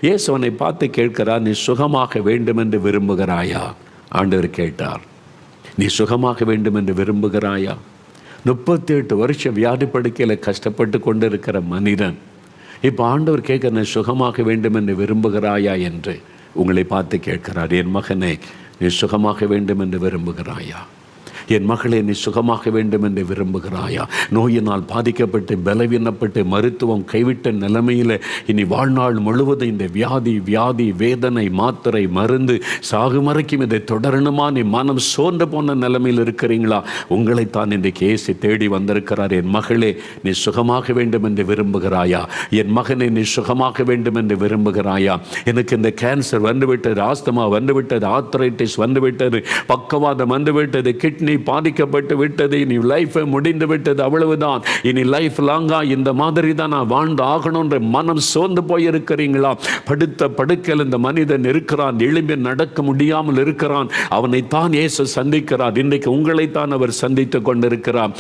இயேசு அவனை பார்த்து கேட்கிறார், நீ சுகமாக வேண்டும் என்று விரும்புகிறாயா? ஆண்டவர் கேட்டார், நீ சுகமாக வேண்டும் என்று விரும்புகிறாயா? 38 வருஷம் வியாதி படுக்கையில் கஷ்டப்பட்டு கொண்டு இருக்கிற மனிதன் இப்போ ஆண்டவர் கேட்கிற, நீ சுகமாக வேண்டும் என்று விரும்புகிறாயா என்று உங்களை பார்த்து கேட்கிறார். என் மகனே, நீ சுகமாக வேண்டும் என்று விரும்புகிறாயா? என் மகளே, நீ சுகமாக வேண்டும் என்று விரும்புகிறாயா? நோயினால் பாதிக்கப்பட்டு பலவீனப்பட்டு மருத்துவம் கைவிட்ட நிலைமையில் இனி வாழ்நாள் முழுவதும் இந்த வியாதி வேதனை மாத்திரை மருந்து சாகுமறைக்கும் இதை தொடரணுமா? நீ மனம் சோர்ந்து போன நிலைமையில் இருக்கிறீங்களா? உங்களைத்தான் இன்றைக்கு இயேசு தேடி வந்திருக்கிறார். என் மகளே, நீ சுகமாக வேண்டும் என்று விரும்புகிறாயா? என் மகனே, நீ சுகமாக வேண்டும் என்று விரும்புகிறாயா? எனக்கு இந்த கேன்சர் வந்துவிட்டது, ஆஸ்துமா வந்துவிட்டது, ஆர்த்ரைட்டிஸ் வந்துவிட்டது, பக்கவாதம் வந்துவிட்டது, கிட்னி பாதிக்கப்பட்டு விட்டது, இனி லைஃப் முடிந்து விட்டது, அவ்வளவுதான், இனி லைஃப் லாங்கா இந்த மாதிரி தான் நான் வாழ்ந்து ஆகணும்ன்ற மனம் சோர்ந்து போயிருக்கிறீங்களா? படுக்கையில் இந்த மனிதன் இருக்கிறான், எழும்பி நடக்க முடியாமல் இருக்கிறான். அவனைத்தான் இயேசு சந்திக்கிறார். இன்றைக்கு உங்களைத்தான் அவர் சந்தித்து கொண்டிருக்கிறார்.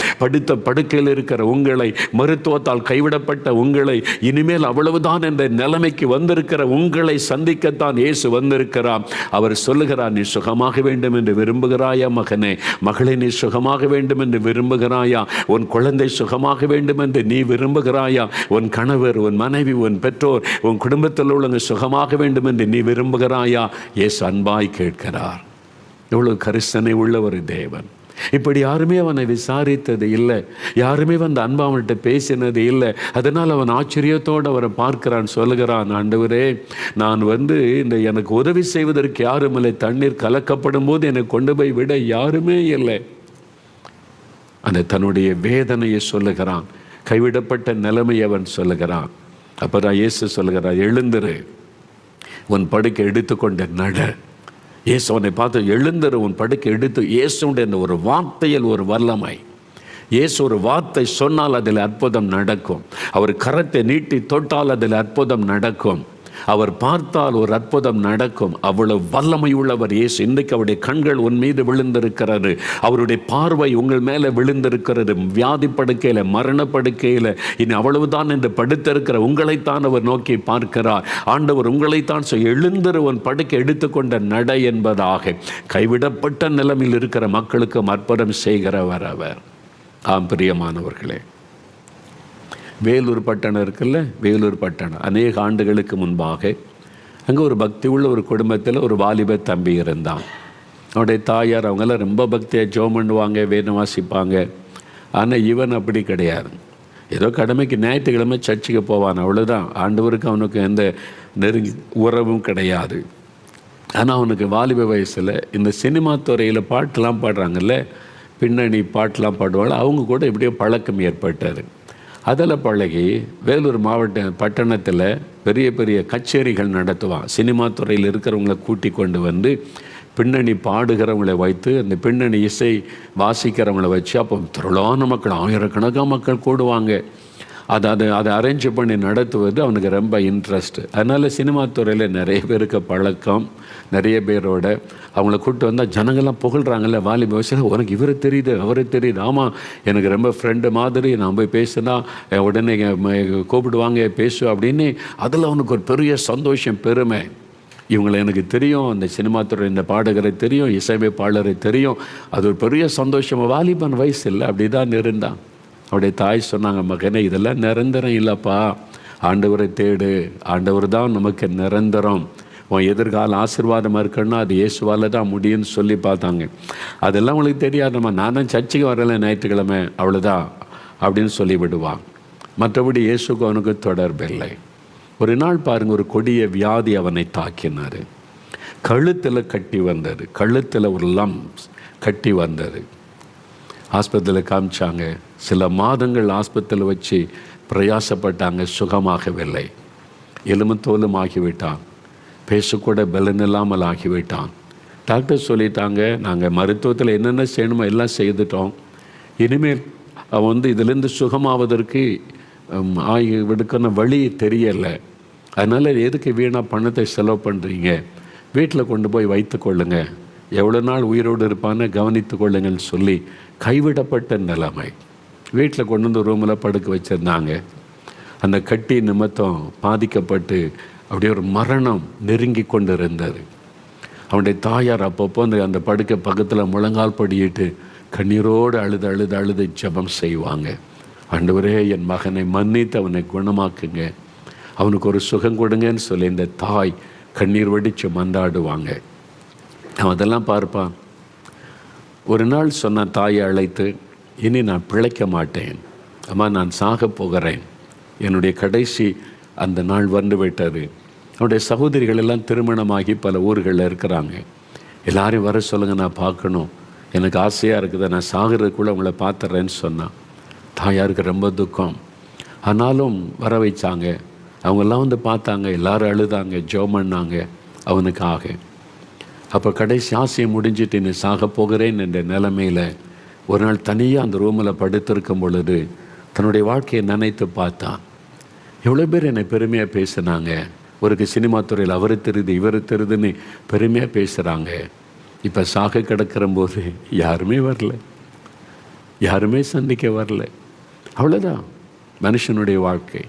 படுக்கையில் இருக்கிற உங்களை, மருத்துவத்தால் கைவிடப்பட்ட உங்களை, இனிமேல் அவ்வளவுதான் என்ற நிலைமைக்கு வந்திருக்கிற உங்களை சந்திக்கத்தான் இயேசு வந்திருக்கிறார். அவர் சொல்லுகிறார், நீ சுகமாக வேண்டும் என்று விரும்புகிறாயா? மகனே, மகளே, நீ சுகமாக வேண்டும் என்று விரும்புகிறாயா? உன் குழந்தை சுகமாக வேண்டும் என்று நீ விரும்புகிறாயா? உன் கணவர், உன் மனைவி, உன் பெற்றோர், உன் குடும்பத்தில் உள்ளவங்க சுகமாக வேண்டும் என்று நீ விரும்புகிறாயா? இயேசு அன்பாய் கேட்கிறார். எவ்வளவு கரிசனை உள்ள ஒரு தேவன். இப்படி யாருமே அவனை விசாரித்தது இல்லை, யாருமே வந்து அன்பா அவன்கிட்ட பேசினது இல்லை. அதனால் அவன் ஆச்சரியத்தோடு அவரை பார்க்கிறான். சொல்லுகிறான், ஆண்டவரே, நான் இந்த எனக்கு உதவி செய்வதற்கு யாரும் இல்லை, தண்ணீர் கலக்கப்படும் போது என்னை கொண்டு போய் விட யாருமே இல்லை. அந்த தன்னுடைய வேதனையை சொல்லுகிறான், கைவிடப்பட்ட நிலைமையை அவன் சொல்லுகிறான். அப்போ தான் இயேசு சொல்லுகிறார், எழுந்திரு, உன் படுக்கை எடுத்துக்கொண்ட நட. இயேசு அவனை பார்த்து, எழுந்திரு, உன் படுக்கை எடுத்து. இயேசுடைய ஒரு வார்த்தையில் ஒரு வல்லமை. இயேசு ஒரு வார்த்தை சொன்னால் அதில் அற்புதம் நடக்கும். அவர் கரத்தை நீட்டி தொட்டால் அதில் அற்புதம் நடக்கும். அவர் பார்த்தால் ஒரு அற்புதம் நடக்கும். அவ்வளவு வல்லமை உள்ளவர் இயேசு. இன்றைக்கு அவருடைய கண்கள் உன் மீது விழுந்திருக்கிறது, அவருடைய பார்வை உங்கள் மேலே விழுந்திருக்கிறது. வியாதி படுக்கையில், மரண படுக்கையில் இனி அவ்வளவுதான் என்று படுத்திருக்கிற உங்களைத்தான் அவர் நோக்கி பார்க்கிறார். ஆண்டவர் உங்களைத்தான் எழுந்திரு, உன் படுக்கை எடுத்துக்கொண்ட நடை என்பதாக கைவிடப்பட்ட நிலைமையில் இருக்கிற மக்களுக்கு அற்புதம் செய்கிறவர் அவர். ஆம் பிரியமானவர்களே, வேலூர் பட்டணம் இருக்குல்ல, வேலூர் பட்டணம் அநேக ஆண்டுகளுக்கு முன்பாக அங்கே ஒரு பக்தி உள்ள ஒரு குடும்பத்தில் ஒரு வாலிப தம்பி இருந்தான். அவனுடைய தாயார் அவங்கெல்லாம் ரொம்ப பக்தியாக ஜெபம் பண்ணுவாங்க, வேதம் வாசிப்பாங்க. ஆனால் இவன் அப்படி கிடையாது. ஏதோ கடமைக்கு ஞாயிற்றுக்கிழமை சர்ச்சுக்கு போவான், அவ்வளோதான். ஆண்டவருக்கு அவனுக்கு எந்த நெருங்கி உறவும் கிடையாது. ஆனால் அவனுக்கு வாலிப வயசில் இந்த சினிமா துறையில் பாட்டெலாம் பாடுறாங்கல்ல, பின்னணி பாட்டெலாம் பாடுவாங்க, அவங்க கூட எப்படியோ பழக்கம் ஏற்பட்டார். அதில் பழகி வேலூர் பட்டணத்தில் பெரிய பெரிய கச்சேரிகள் நடத்துவான். சினிமா துறையில் இருக்கிறவங்கள கூட்டி கொண்டு வந்து பின்னணி பாடுகிறவங்களை வைத்து அந்த பின்னணி இசை வாசிக்கிறவங்களை வச்சு அப்போ திரளான மக்கள், ஆயிரக்கணக்கான மக்கள் கூடுவாங்க. அதை அரேஞ்ச் பண்ணி நடத்துவது அவனுக்கு ரொம்ப இன்ட்ரெஸ்ட். அதனால் சினிமா துறையில் நிறைய பேருக்கு பழக்கம். நிறைய பேரோட அவங்கள கூப்பிட்டு வந்தால் ஜனங்கள்லாம் புகழ்கிறாங்கல்ல, வாலிப வயசில் உனக்கு இவரை தெரியுது அவரை தெரியுது, ஆமாம் எனக்கு ரொம்ப ஃப்ரெண்டு மாதிரி, நான் போய் பேசுனா உடனே கூப்பிடுவாங்க பேசுவேன் அப்படின்னு. அதில் அவனுக்கு ஒரு பெரிய சந்தோஷம், பெருமை. இவங்களை எனக்கு தெரியும், அந்த சினிமா துறை இந்த பாடகரை தெரியும், இசையமைப்பாளரை தெரியும். அது ஒரு பெரிய சந்தோஷம். வாலிபன் வயசு இல்லை, அப்படி தான் இருந்தான். அவருடைய தாய் சொன்னாங்க, மகனே இதெல்லாம் நிரந்தரம் இல்லைப்பா, ஆண்டவரை தேடு, ஆண்டவர் தான் நமக்கு நிரந்தரம். உன் எதிர்கால ஆசீர்வாதமாக இருக்குன்னா அது இயேசுவால் தான் முடியும்னு சொல்லி பார்த்தாங்க. அதெல்லாம் உங்களுக்கு தெரியாதம்மா, நான் தான் சர்ச்சைக்கு வரலை ஞாயிற்றுக்கிழமை, அவ்வளோதான் அப்படின்னு சொல்லி விடுவான். மற்றபடி இயேசுக்கு அவனுக்கு தொடர்பில்லை. ஒரு நாள் பாருங்கள், ஒரு கொடிய வியாதி அவனை தாக்கினார். கழுத்தில் கட்டி வந்தது, கழுத்தில் ஒரு லம்ப்ஸ் கட்டி வந்தது. ஆஸ்பத்திரியில் காமிச்சாங்க. சில மாதங்கள் ஆஸ்பத்திரியில் வச்சு பிரயாசப்பட்டாங்க, சுகமாகவில்லை. எலும்பு தோலும் ஆகிவிட்டான், பேசக்கூட பலன் இல்லாமல் ஆகிவிட்டான். டாக்டர் சொல்லிட்டாங்க, நாங்கள் மருத்துவத்தில் என்னென்ன செய்யணுமோ எல்லாம் செய்துட்டோம், இனிமேல் அவன் இதிலேருந்து சுகமாவதற்கு விடுக்கிற வழி தெரியலை. அதனால் எதுக்கு வீணாக பணத்தை செலவு பண்ணுறீங்க, வீட்டில் கொண்டு போய் வைத்து கொள்ளுங்க, எவ்வளோ நாள் உயிரோடு இருப்பான்னு கவனித்து கொள்ளுங்கன்னு சொல்லி கைவிடப்பட்ட நிலைமை. வீட்டில் கொண்டு வந்து ரூமில் படுக்க வச்சுருந்தாங்க. அந்த கட்டி நிமித்தம் பாதிக்கப்பட்டு அப்படியே ஒரு மரணம் நெருங்கி கொண்டு இருந்தது. அவனுடைய தாயார் அப்பப்போ அந்த படுக்கை பக்கத்தில் முழங்கால் படியிட்டு கண்ணீரோடு அழுது அழுது அழுது ஜெபம் செய்வாங்க. ஆண்டவரே என் மகனை மன்னித்து அவனை குணமாக்குங்க, அவனுக்கு ஒரு சுகம் கொடுங்கன்னு சொல்லி இந்த தாய் கண்ணீர் வடித்து மன்றாடுவாங்க. அவன் அதெல்லாம் பார்ப்பான். ஒரு நாள் சொன்ன தாயை அழைத்து, இனி நான் பிழைக்க மாட்டேன் அம்மா, நான் சாக போகிறேன், என்னுடைய கடைசி அந்த நாள் வந்து விட்டது. அவனுடைய சகோதரிகள் எல்லாம் திருமணமாகி பல ஊர்களில் இருக்கிறாங்க. எல்லாரையும் வர சொல்லுங்கள், நான் பார்க்கணும், எனக்கு ஆசையாக இருக்குது, நான் சாகிறதுக்குள்ளே அவங்கள பார்த்துட்றேன்னு சொன்னான். தாயாருக்கு ரொம்ப துக்கம். ஆனாலும் வர வைச்சாங்க. அவங்கெல்லாம் வந்து பார்த்தாங்க, எல்லோரும் அழுதாங்க, ஜெபம் பண்ணாங்க அவனுக்காக. அப்போ கடைசி ஆசையை முடிஞ்சிட்டு நீ சாக போகிறேன் என்ற நிலைமையில் ஒரு நாள் தனியாக அந்த ரூமில் படுத்திருக்கும் பொழுது தன்னுடைய வாழ்க்கையை நினைத்து பார்த்தான். எவ்வளோ பேர் என்னை பெருமையாக பேசுனாங்க, ஒரு சினிமா துறையில் அவர் தெரியுது இவர் தெரியுதுன்னு பெருமையாக பேசுகிறாங்க. இப்போ சாக கிடக்கிற போது யாருமே வரல, யாருமே சந்திக்க வரல. அவ்வளோதான் மனுஷனுடைய வாழ்க்கை,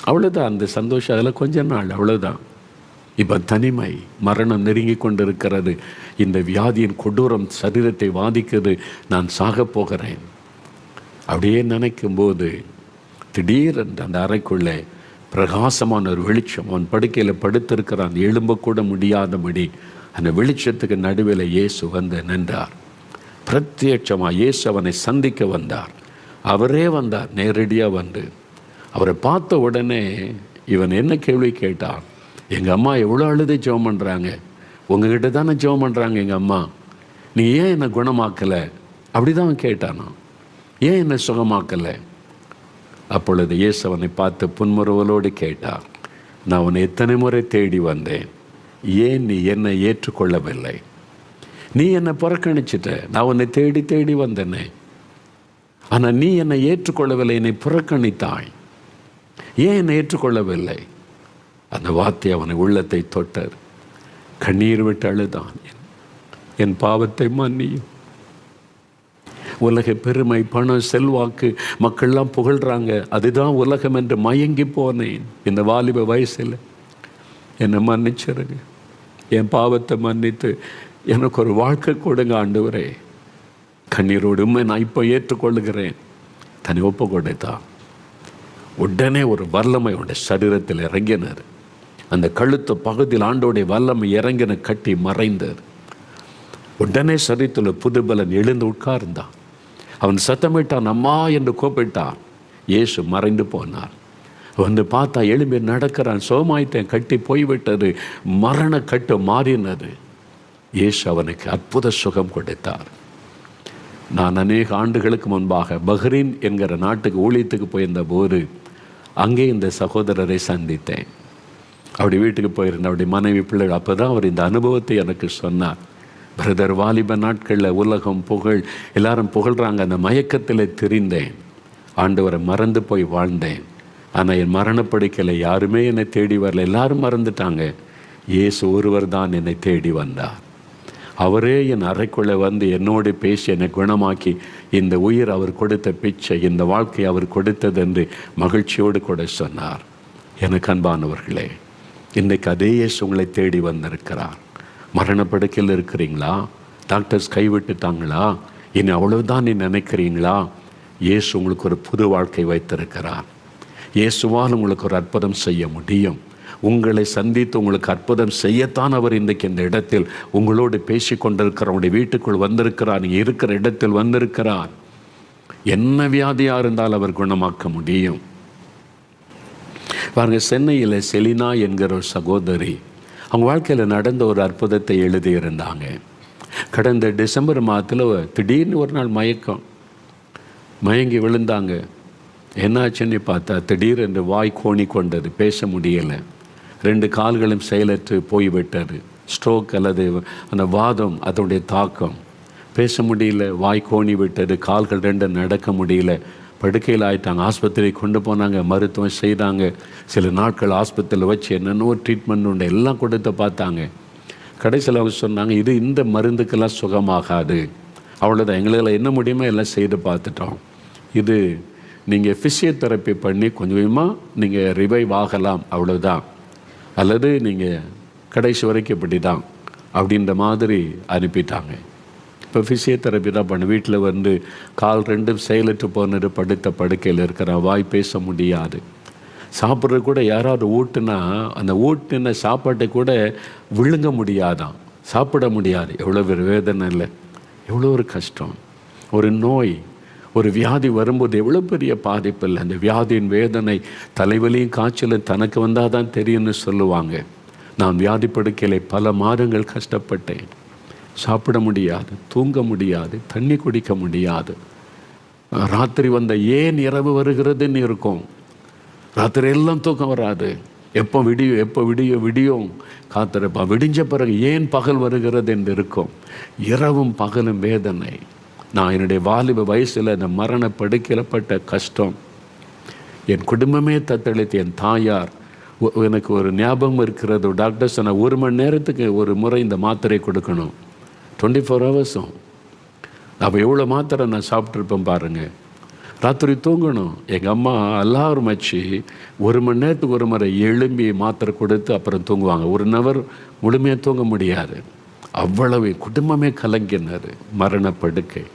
அவ்வளோதான். அந்த சந்தோஷம் அதில் கொஞ்ச நாள், அவ்வளோதான். இப்போ தனிமை, மரணம் நெருங்கி கொண்டு இருக்கிறது. இந்த வியாதியின் கொடூரம் சரீரத்தை பாதிக்குது, நான் சாக போகிறேன் அப்படியே நினைக்கும்போது திடீரென்று அந்த அறைக்குள்ளே பிரகாசமான ஒரு வெளிச்சம். அவன் படுக்கையில் படுத்திருக்கிறான், எழும்பக்கூட முடியாதபடி அந்த வெளிச்சத்துக்கு நடுவில் இயேசு வந்து நின்றார். பிரத்யட்சமாக இயேசு அவனை சந்திக்க வந்தார். அவரே வந்தார், நேரடியாக வந்து அவரை பார்த்த உடனே இவன் என்ன கேள்வி கேட்டான், எங்கள் அம்மா எவ்வளோ அழுது ஜெபம் பண்ணுறாங்க, உங்ககிட்ட தானே ஜெபம் பண்ணுறாங்க எங்கள் அம்மா, நீ ஏன் என்னை குணமாக்கலை? அப்படி தான் கேட்டானா, ஏன் என்னை சுகமாக்கலை? அப்பொழுது இயேசு அவனை பார்த்து புன்முறுவலோடு கேட்டார், நான் உன்னை எத்தனை முறை தேடி வந்தேன், ஏன் நீ என்னை ஏற்றுக்கொள்ளவில்லை? நீ என்னை புறக்கணிச்சிட்ட, நான் உன்னை தேடி தேடி வந்தேனே, ஆனால் நீ என்னை ஏற்றுக்கொள்ளவில்லை, என்னை புறக்கணித்தாய், ஏன் என்னை ஏற்றுக்கொள்ளவில்லை? அந்த வார்த்தை அவனை உள்ளத்தை தொட்டது. கண்ணீர் விட்டு அழுதான், என் பாவத்தை மன்னியும். உலக பெருமை, பணம், செல்வாக்கு, மக்கள்லாம் புகழ்கிறாங்க, அதுதான் உலகம் என்று மயங்கி போனேன். இந்த வாலிப வயசில் என்னை மன்னிச்சிருங்க, என் பாவத்தை மன்னித்து எனக்கு ஒரு வாழ்க்கை கொடுங்க ஆண்டவரே. கண்ணீரோடு நான் இப்போ ஏற்றுக்கொள்ளுகிறேன். தன்னை ஒப்பு கொடுத்தான். உடனே ஒரு வல்லமை உடைய சரீரத்தில் இறங்கினார். அந்த கழுத்து பகுதியில் ஆண்டோடைய வல்லமை இறங்கின, கட்டி மறைந்தார். உடனே சரீரத்தில் புதுபலன் எழுந்து உட்கார்ந்தான். அவன் சத்தமிட்டான், அம்மா என்று கூப்பிட்டான். இயேசு மறைந்து போனார். வந்து பார்த்தா எழும்பி நடக்கிறான், சோமாயிட்டேன், கட்டி போய்விட்டது, மரண கட்டு மாறினது. இயேசு அவனுக்கு அற்புத சுகம் கொடுத்தார். நான் அநேக ஆண்டுகளுக்கு முன்பாக பஹ்ரைன் என்கிற நாட்டுக்கு ஊழியத்துக்கு போயிருந்த போது அங்கே இந்த சகோதரரை சந்தித்தேன். அப்படி வீட்டுக்கு போயிருந்தேன், அவருடைய மனைவி பிள்ளைகள். அப்போ தான் அவர் இந்த அனுபவத்தை எனக்கு சொன்னார். பிரதர், வாலிப நாட்களில் உலகம் புகழ் எல்லாரும் புகழ்கிறாங்க, அந்த மயக்கத்தில் தெரிந்தேன். ஆண்டவரை மறந்து போய் வாழ்ந்தேன். ஆனால் என் மரணப்படுக்கையில் யாருமே என்னை தேடி வரல, எல்லாரும் மறந்துட்டாங்க. இயேசு ஒருவர் தான் என்னை தேடி வந்தார். அவரே என் அறைக்குள்ளே வந்து என்னோடு பேசி என்னை குணமாக்கி, இந்த உயிர் அவர் கொடுத்த பிச்சை, இந்த வாழ்க்கை அவர் கொடுத்தது என்று மகிழ்ச்சியோடு கூட சொன்னார். எனக்கு அன்பானவர்களே, இன்றைக்கு அதே இயேசு உங்களை தேடி வந்திருக்கிறார். மரணப்படுக்கையில் இருக்கிறீங்களா? டாக்டர்ஸ் கைவிட்டுட்டாங்களா? இனி அவ்வளவுதான் நீ நினைக்கிறீங்களா? இயேசு உங்களுக்கு ஒரு புது வாழ்க்கை வைத்திருக்கிறார். இயேசுவால் உங்களுக்கு ஒரு அற்புதம் செய்ய முடியும். உங்களை சந்தித்து உங்களுக்கு அற்புதம் செய்யத்தான் அவர் இன்றைக்கு இந்த இடத்தில் உங்களோடு பேசி கொண்டிருக்கிறார். உங்களுடைய வீட்டுக்குள் வந்திருக்கிறார். நீங்கள் இருக்கிற இடத்தில் வந்திருக்கிறார். என்ன வியாதியாக இருந்தால் அவர் குணமாக்க முடியும். பாருங்க, சென்னையில் செலினா என்கிற ஒரு சகோதரி அவங்க வாழ்க்கையில் நடந்த ஒரு அற்புதத்தை எழுதியிருந்தாங்க. கடந்த டிசம்பர் மாதத்தில் திடீர்னு ஒரு நாள் மயங்கி விழுந்தாங்க. என்னாச்சுன்னு பார்த்தா திடீரென்று வாய் கோணி கொண்டது, பேச முடியலை. 2 கால்களும் செயலற்று போய்விட்டது. ஸ்ட்ரோக் அல்லது அந்த வாதம், அதனுடைய தாக்கம். பேச முடியல, வாய் கோணி விட்டது, கால்கள் 2 நடக்க முடியல. படுக்கையில் ஆயிட்டாங்க. ஆஸ்பத்திரி கொண்டு போனாங்க, மருத்துவம் செய்தாங்க. சில நாட்கள் ஆஸ்பத்திரியில் வச்சு என்னென்னோ ட்ரீட்மெண்ட் உண்டு, எல்லாம் கொடுத்து பார்த்தாங்க. கடைசியில் அவங்க சொன்னாங்க, இது இந்த மருந்துக்கெல்லாம் சுகமாகாது, அவ்வளோதான், எங்களால் என்ன முடியுமோ எல்லாம் செய்து பார்த்துட்டோம். இது நீங்கள் ஃபிசியோதெரப்பி பண்ணி கொஞ்சமாக நீங்கள் ரிவைவ் ஆகலாம், அவ்வளோதான், அல்லது நீங்கள் கடைசி வரைக்கும் இப்படி தான் அப்படின்ற மாதிரி அனுப்பிட்டாங்க. இப்போ ஃபிசியோதெரப்பி தான் பண்ண. வீட்டில் வந்து கால் 2 செயலற்று போனது, படுத்த படுக்கையில் இருக்கிற, வாய் பேச முடியாது. சாப்பிட்றது கூட யாராவது ஊட்டுனா அந்த ஊட்டின சாப்பாட்டை கூட விழுங்க முடியாதான், சாப்பிட முடியாது. எவ்வளோ ஒரு வேதனை இல்லை, எவ்வளோ ஒரு கஷ்டம். ஒரு நோய், ஒரு வியாதி வரும்போது எவ்வளோ பெரிய பாதிப்பு இல்லை. அந்த வியாதியின் வேதனை, தலைவலியும் காய்ச்சலும் தனக்கு வந்தால் தான் தெரியும்னு சொல்லுவாங்க. நான் வியாதி படுக்கையில் பல மாதங்கள் கஷ்டப்பட்டேன். சாப்பிட முடியாது, தூங்க முடியாது, தண்ணி குடிக்க முடியாது. ராத்திரி வந்த ஏன் இரவு வருகிறதுன்னு இருக்கும். ராத்திரி எல்லாம் தூக்கம் வராது. எப்போ விடியும் காத்திருப்பா. விடிஞ்ச பிறகு ஏன் பகல் வருகிறது என்று இருக்கும். இரவும் பகலும் வேதனை. நான் என்னுடைய வாலிப வயசில் இந்த மரண படுக்கையில் பட்ட கஷ்டம், என் குடும்பமே தத்தளித்து, என் தாயார், எனக்கு ஒரு ஞாபகம் இருக்கிறது. டாக்டர் சொன்ன 1 மணி நேரத்துக்கு ஒரு முறை இந்த மாத்திரை கொடுக்கணும், 24 ஹவர்ஸும். அப்போ எவ்வளோ மாத்திரை நான் சாப்பிட்ருப்பேன் பாருங்கள். ராத்திரி தூங்கணும். எங்கள் அம்மா எல்லாரும் வச்சு 1 மணி நேரத்துக்கு ஒரு முறை எழும்பி மாத்திரை கொடுத்து அப்புறம் தூங்குவாங்க. 1 ஹவர் முழுமையாக தூங்க முடியாது. அவ்வளவு குடும்பமே கலங்கினார். மரணப்படுக்கை.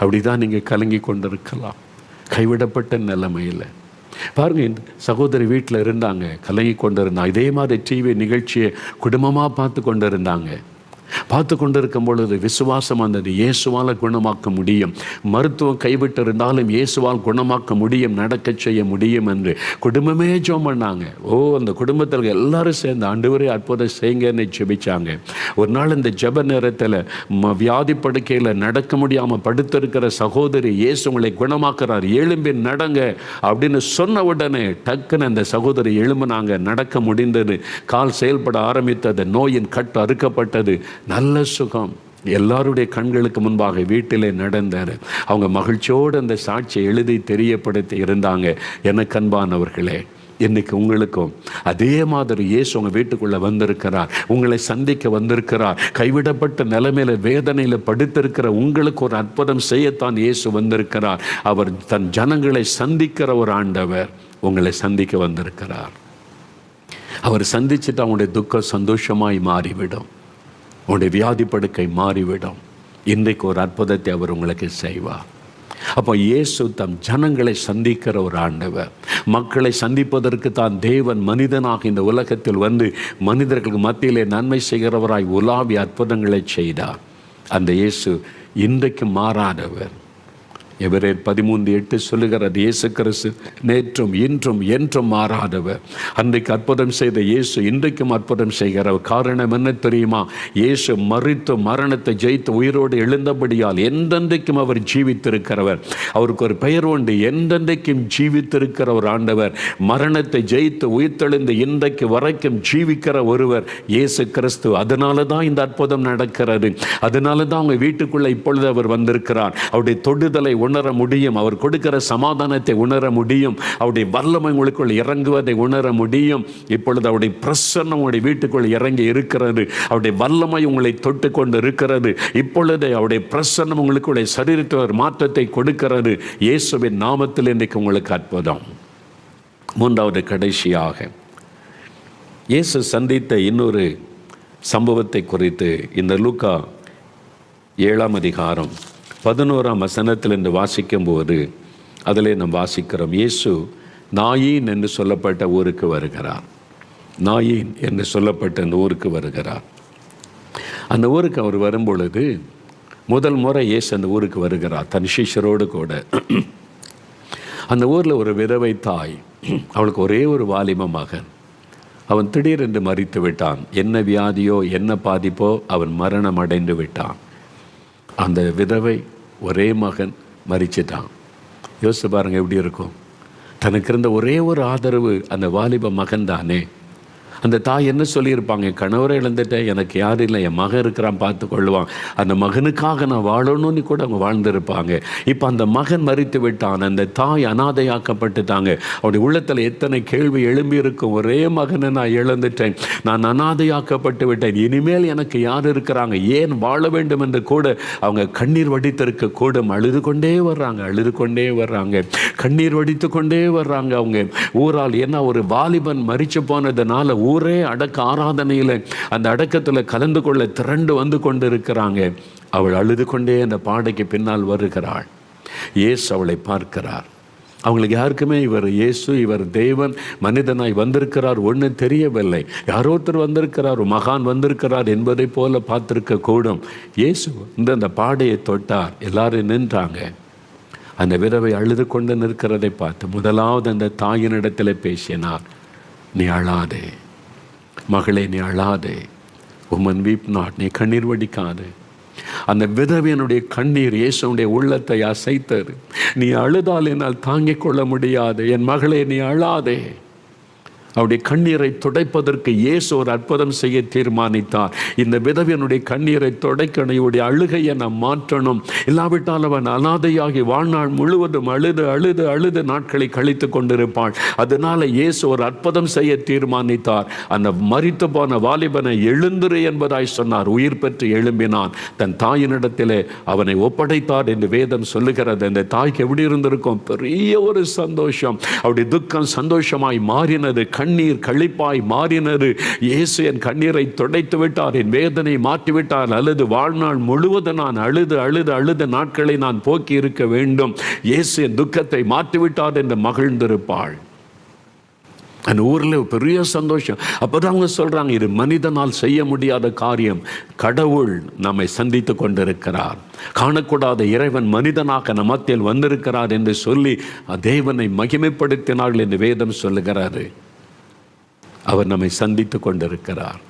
அப்படி தான் நீங்கள் கலங்கி கொண்டிருக்கலாம், கைவிடப்பட்ட நிலைமையில். பாருங்கள், இந்த சகோதரி வீட்டில் இருந்தாங்க, கலங்கி கொண்டு இருந்தாங்க. இதே மாதிரி டிவி நிகழ்ச்சியை குடும்பமாக பார்த்து கொண்டு இருந்தாங்க. பார்த்து கொண்டு இருக்கும் பொழுது விசுவாசம் வந்தது. இயேசுவால் குணமாக்க முடியும், மருத்துவம் கைவிட்டு இருந்தாலும் இயேசுவால் குணமாக்க முடியும், நடக்க செய்ய முடியும் என்று குடும்பமே ஜெபம் பண்ணாங்க. அந்த குடும்பத்தில் எல்லாரும் சேர்ந்து ஆண்டவரே அற்புதம் செய்யுங்கன்னு ஜெபிச்சாங்க. ஒரு நாள் இந்த ஜெப நேரத்தில் வியாதி படுக்கையில் நடக்க முடியாமல் படுத்திருக்கிற சகோதரி, இயேசு உங்களை குணமாக்குறார், எழும்பி நடங்க அப்படின்னு சொன்ன உடனே டக்குன்னு அந்த சகோதரி எழும்பினாங்க. நடக்க முடிந்தது, கால் செயல்பட ஆரம்பித்தது, நோயின் கட்டு அறுக்கப்பட்டது, நல்ல சுகம். எல்லாருடைய கண்களுக்கு முன்பாக வீட்டிலே நடந்தார். அவங்க மகிழ்ச்சியோடு அந்த சாட்சியை எழுதி தெரியப்படுத்தி இருந்தாங்க. எனக்கு அன்பானவர்களே, இன்னைக்கு உங்களுக்கும் அதே மாதிரி இயேசு உங்கள் வீட்டுக்குள்ளே வந்திருக்கிறார், உங்களை சந்திக்க வந்திருக்கிறார். கைவிடப்பட்ட நிலைமையில வேதனையில் படுத்திருக்கிற உங்களுக்கு ஒரு அற்புதம் செய்யத்தான் இயேசு வந்திருக்கிறார். அவர் தன் ஜனங்களை சந்திக்கிற ஒரு ஆண்டவர். உங்களை சந்திக்க வந்திருக்கிறார். அவர் சந்திச்சுட்டு அவங்களுடைய துக்கம் சந்தோஷமாய் மாறிவிடும், உங்களுடைய வியாதி படுக்கை மாறிவிடும். இன்றைக்கு ஒரு அற்புதத்தை அவர் உங்களுக்கு செய்வார். அப்போ இயேசு தம் ஜனங்களை சந்திக்கிற ஒரு ஆண்டவர். மக்களை சந்திப்பதற்கு தான் தேவன் மனிதனாக இந்த உலகத்தில் வந்து மனிதர்களுக்கு மத்தியிலே நன்மை செய்கிறவராய் உலாவி அற்புதங்களை செய்தார். அந்த இயேசு இன்றைக்கு மாறாதவர். எபிரேயர் 13:8 சொல்லுகிறது, இயேசு கிறிஸ்து நேற்றும் இன்றும் என்றும் மாறாதவர். அன்றைக்கு அற்புதம் செய்த இயேசு இன்றைக்கும் அற்புதம் செய்கிறவர். காரணம் என்ன தெரியுமா? இயேசு மரித்து மரணத்தை ஜெயித்து உயிரோடு எழுந்தபடியால் எந்தெந்தைக்கும் அவர் ஜீவித்திருக்கிறவர். அவருக்கு ஒரு பெயர் உண்டு, எந்தெந்தைக்கும் ஜீவித்திருக்கிற ஒரு ஆண்டவர். மரணத்தை ஜெயித்து உயிர்த்தெழுந்து இன்றைக்கு வரைக்கும் ஜீவிக்கிற ஒருவர் இயேசு கிறிஸ்து. அதனால தான் இந்த அற்புதம் நடக்கிறது. அதனால தான் அவங்க வீட்டுக்குள்ளே இப்பொழுது அவர் வந்திருக்கிறார். அவருடைய தொடுதலை உணர முடியும். அவர் கொடுக்கிற சமாதானத்தை உணர முடியும். அவருடைய வல்லமை உங்களுக்குள் இறங்குவதை உணர முடியும். இப்பொழுது அவருடைய பிரசன்னம் உங்களுடைய வீட்டுக்குள் இறங்கி இருக்கிறது. அவருடைய வல்லமை உங்களை தொட்டு கொண்டு இருக்கிறது. இப்பொழுது அவருடைய பிரசன்னம் உங்களுக்குள்ள சரீரத்தில் ஒரு மாற்றத்தை கொடுக்கிறது. இயேசுவின் நாமத்தில் இன்றைக்கு உங்களுக்கு அற்புதம். மூன்றாவது, கடைசியாக இயேசு சந்தித்த இன்னொரு சம்பவத்தை குறித்து இந்த லூக்கா 7ஆம் அதிகாரம் 11ஆம் வசனத்தில் என்று வாசிக்கும்போது அதிலே நாம் வாசிக்கிறோம். இயேசு நாயின் என்று சொல்லப்பட்ட ஊருக்கு வருகிறார். நாயின் என்று சொல்லப்பட்ட அந்த ஊருக்கு வருகிறார். அந்த ஊருக்கு அவர் வரும்பொழுது முதல் முறை இயேசு அந்த ஊருக்கு வருகிறார் தன் சிஷ்யரோடு கூட. அந்த ஊரில் ஒரு விதவை தாய், அவளுக்கு ஒரே ஒரு வாலிப மகன். அவன் திடீரென்று மரித்து விட்டான். என்ன வியாதியோ என்ன பாதிப்போ அவன் மரணம் அடைந்து விட்டான். அந்த விதவை ஒரே மகன் மரிச்சிட்டான். யோசிச்சு பாருங்க எப்படி இருக்கும். தனக்கு இருந்த ஒரே ஒரு ஆதரவு அந்த வாலிப மகன் தானே. அந்த தாய் என்ன சொல்லியிருப்பாங்க? என் கணவரை இழந்துட்டேன், எனக்கு யாரும் இல்லை, என் மகன் இருக்கிறான், பார்த்து கொள்ளுவான், அந்த மகனுக்காக நான் வாழணும்னு கூட அவங்க வாழ்ந்திருப்பாங்க. இப்போ அந்த மகன் மரித்து விட்டான். அந்த தாய் அனாதையாக்கப்பட்டுட்டாங்க. அவருடைய உள்ளத்தில் எத்தனை கேள்வி எழும்பி இருக்கும். ஒரே மகனை நான் இழந்துட்டேன், நான் அனாதையாக்கப்பட்டு விட்டேன், இனிமேல் எனக்கு யார் இருக்கிறாங்க, ஏன் வாழ வேண்டும் என்று கூட அவங்க கண்ணீர் வடித்திருக்க கூடும். அழுது கொண்டே வர்றாங்க, கண்ணீர் வடித்து கொண்டே வர்றாங்க. அவங்க ஊரால், ஏன்னா ஒரு வாலிபன் மரிச்சு போனதுனால ஊரே அடக்க ஆராதனையில் அந்த அடக்கத்தில் கலந்து கொள்ள திரண்டு வந்து கொண்டு இருக்கிறாங்க. அவள் அழுது கொண்டே அந்த பாடைக்கு பின்னால் வருகிறாள். இயேசு அவளை பார்க்கிறார். அவங்களுக்கு யாருக்குமே இவர் இயேசு, இவர் தேவன் மனிதனாய் வந்திருக்கிறார் ஒன்று தெரியவில்லை. யாரோ ஒருத்தர் வந்திருக்கிறார், மகான் வந்திருக்கிறார் என்பதை போல பார்த்திருக்க கூடும். இயேசு இந்த பாடையை தொட்டார். எல்லாரும் நின்றாங்க. அந்த விதவை அழுது கொண்டு நிற்கிறதை பார்த்து முதலாவது அந்த தாயினிடத்தில் பேசினார். நீ அழாதே மகளே, நீ அழாதே, உமன் வீப் நாட், நீ கண்ணீர் வடிக்காது. அந்த விதவையனுடைய கண்ணீர் இயேசுடைய உள்ளத்தை அசைத்தது. நீ அழுதால் என்னால் தாங்கிக் கொள்ள முடியாது, என் மகளே நீ அழாதே. அவருடைய கண்ணீரை துடைப்பதற்கு இயேசு ஒரு அற்புதம் செய்ய தீர்மானித்தார். இந்த விதவையனுடைய கண்ணீரை துடைக்கணும், இவருடைய அழுகையை நாம் மாற்றணும். இல்லாவிட்டால் அவன் அனாதையாகி வாழ்நாள் முழுவதும் அழுது அழுது அழுது நாட்களை கழித்து கொண்டிருப்பாள். அதனால இயேசு ஒரு அற்புதம் செய்ய தீர்மானித்தார். அந்த மரித்து போன வாலிபனை எழுந்திரு என்பதாய் சொன்னார். உயிர் பெற்று எழும்பினான். தன் தாயினிடத்திலே அவனை ஒப்படைத்தார் என்று வேதம் சொல்லுகிறது. அந்த தாய்க்கு எப்படி இருந்திருக்கும்? பெரிய ஒரு சந்தோஷம். அவருடைய துக்கம் சந்தோஷமாய் மாறினது. கண்ணீர் களிப்பாய் மாறினது. இயேசு என் கண்ணீரை துடைத்து விட்டார், என் வேதனை மாற்றிவிட்டார். அல்லது வாழ்நாள் முழுவதும் நான் அழுது அழுது அழுத நாட்களை நான் போக்கி இருக்க வேண்டும். இயேசு என் துக்கத்தை மாற்றிவிட்டார் என்று மகிழ்ந்திருப்பாள். அந்த ஊரில் பெரிய சந்தோஷம். அப்போதான் அவங்க சொல்றாங்க, இது மனிதனால் செய்ய முடியாத காரியம். கடவுள் நம்மை சந்தித்து கொண்டிருக்கிறார். காணக்கூடாத இறைவன் மனிதனாக நம் மத்தியில் வந்திருக்கிறார் என்று சொல்லி தேவனை மகிமைப்படுத்தினார்கள் என்று வேதம் சொல்லுகிறாரு. அவர் நம்மை சந்தித்து கொண்டிருக்கிறார்.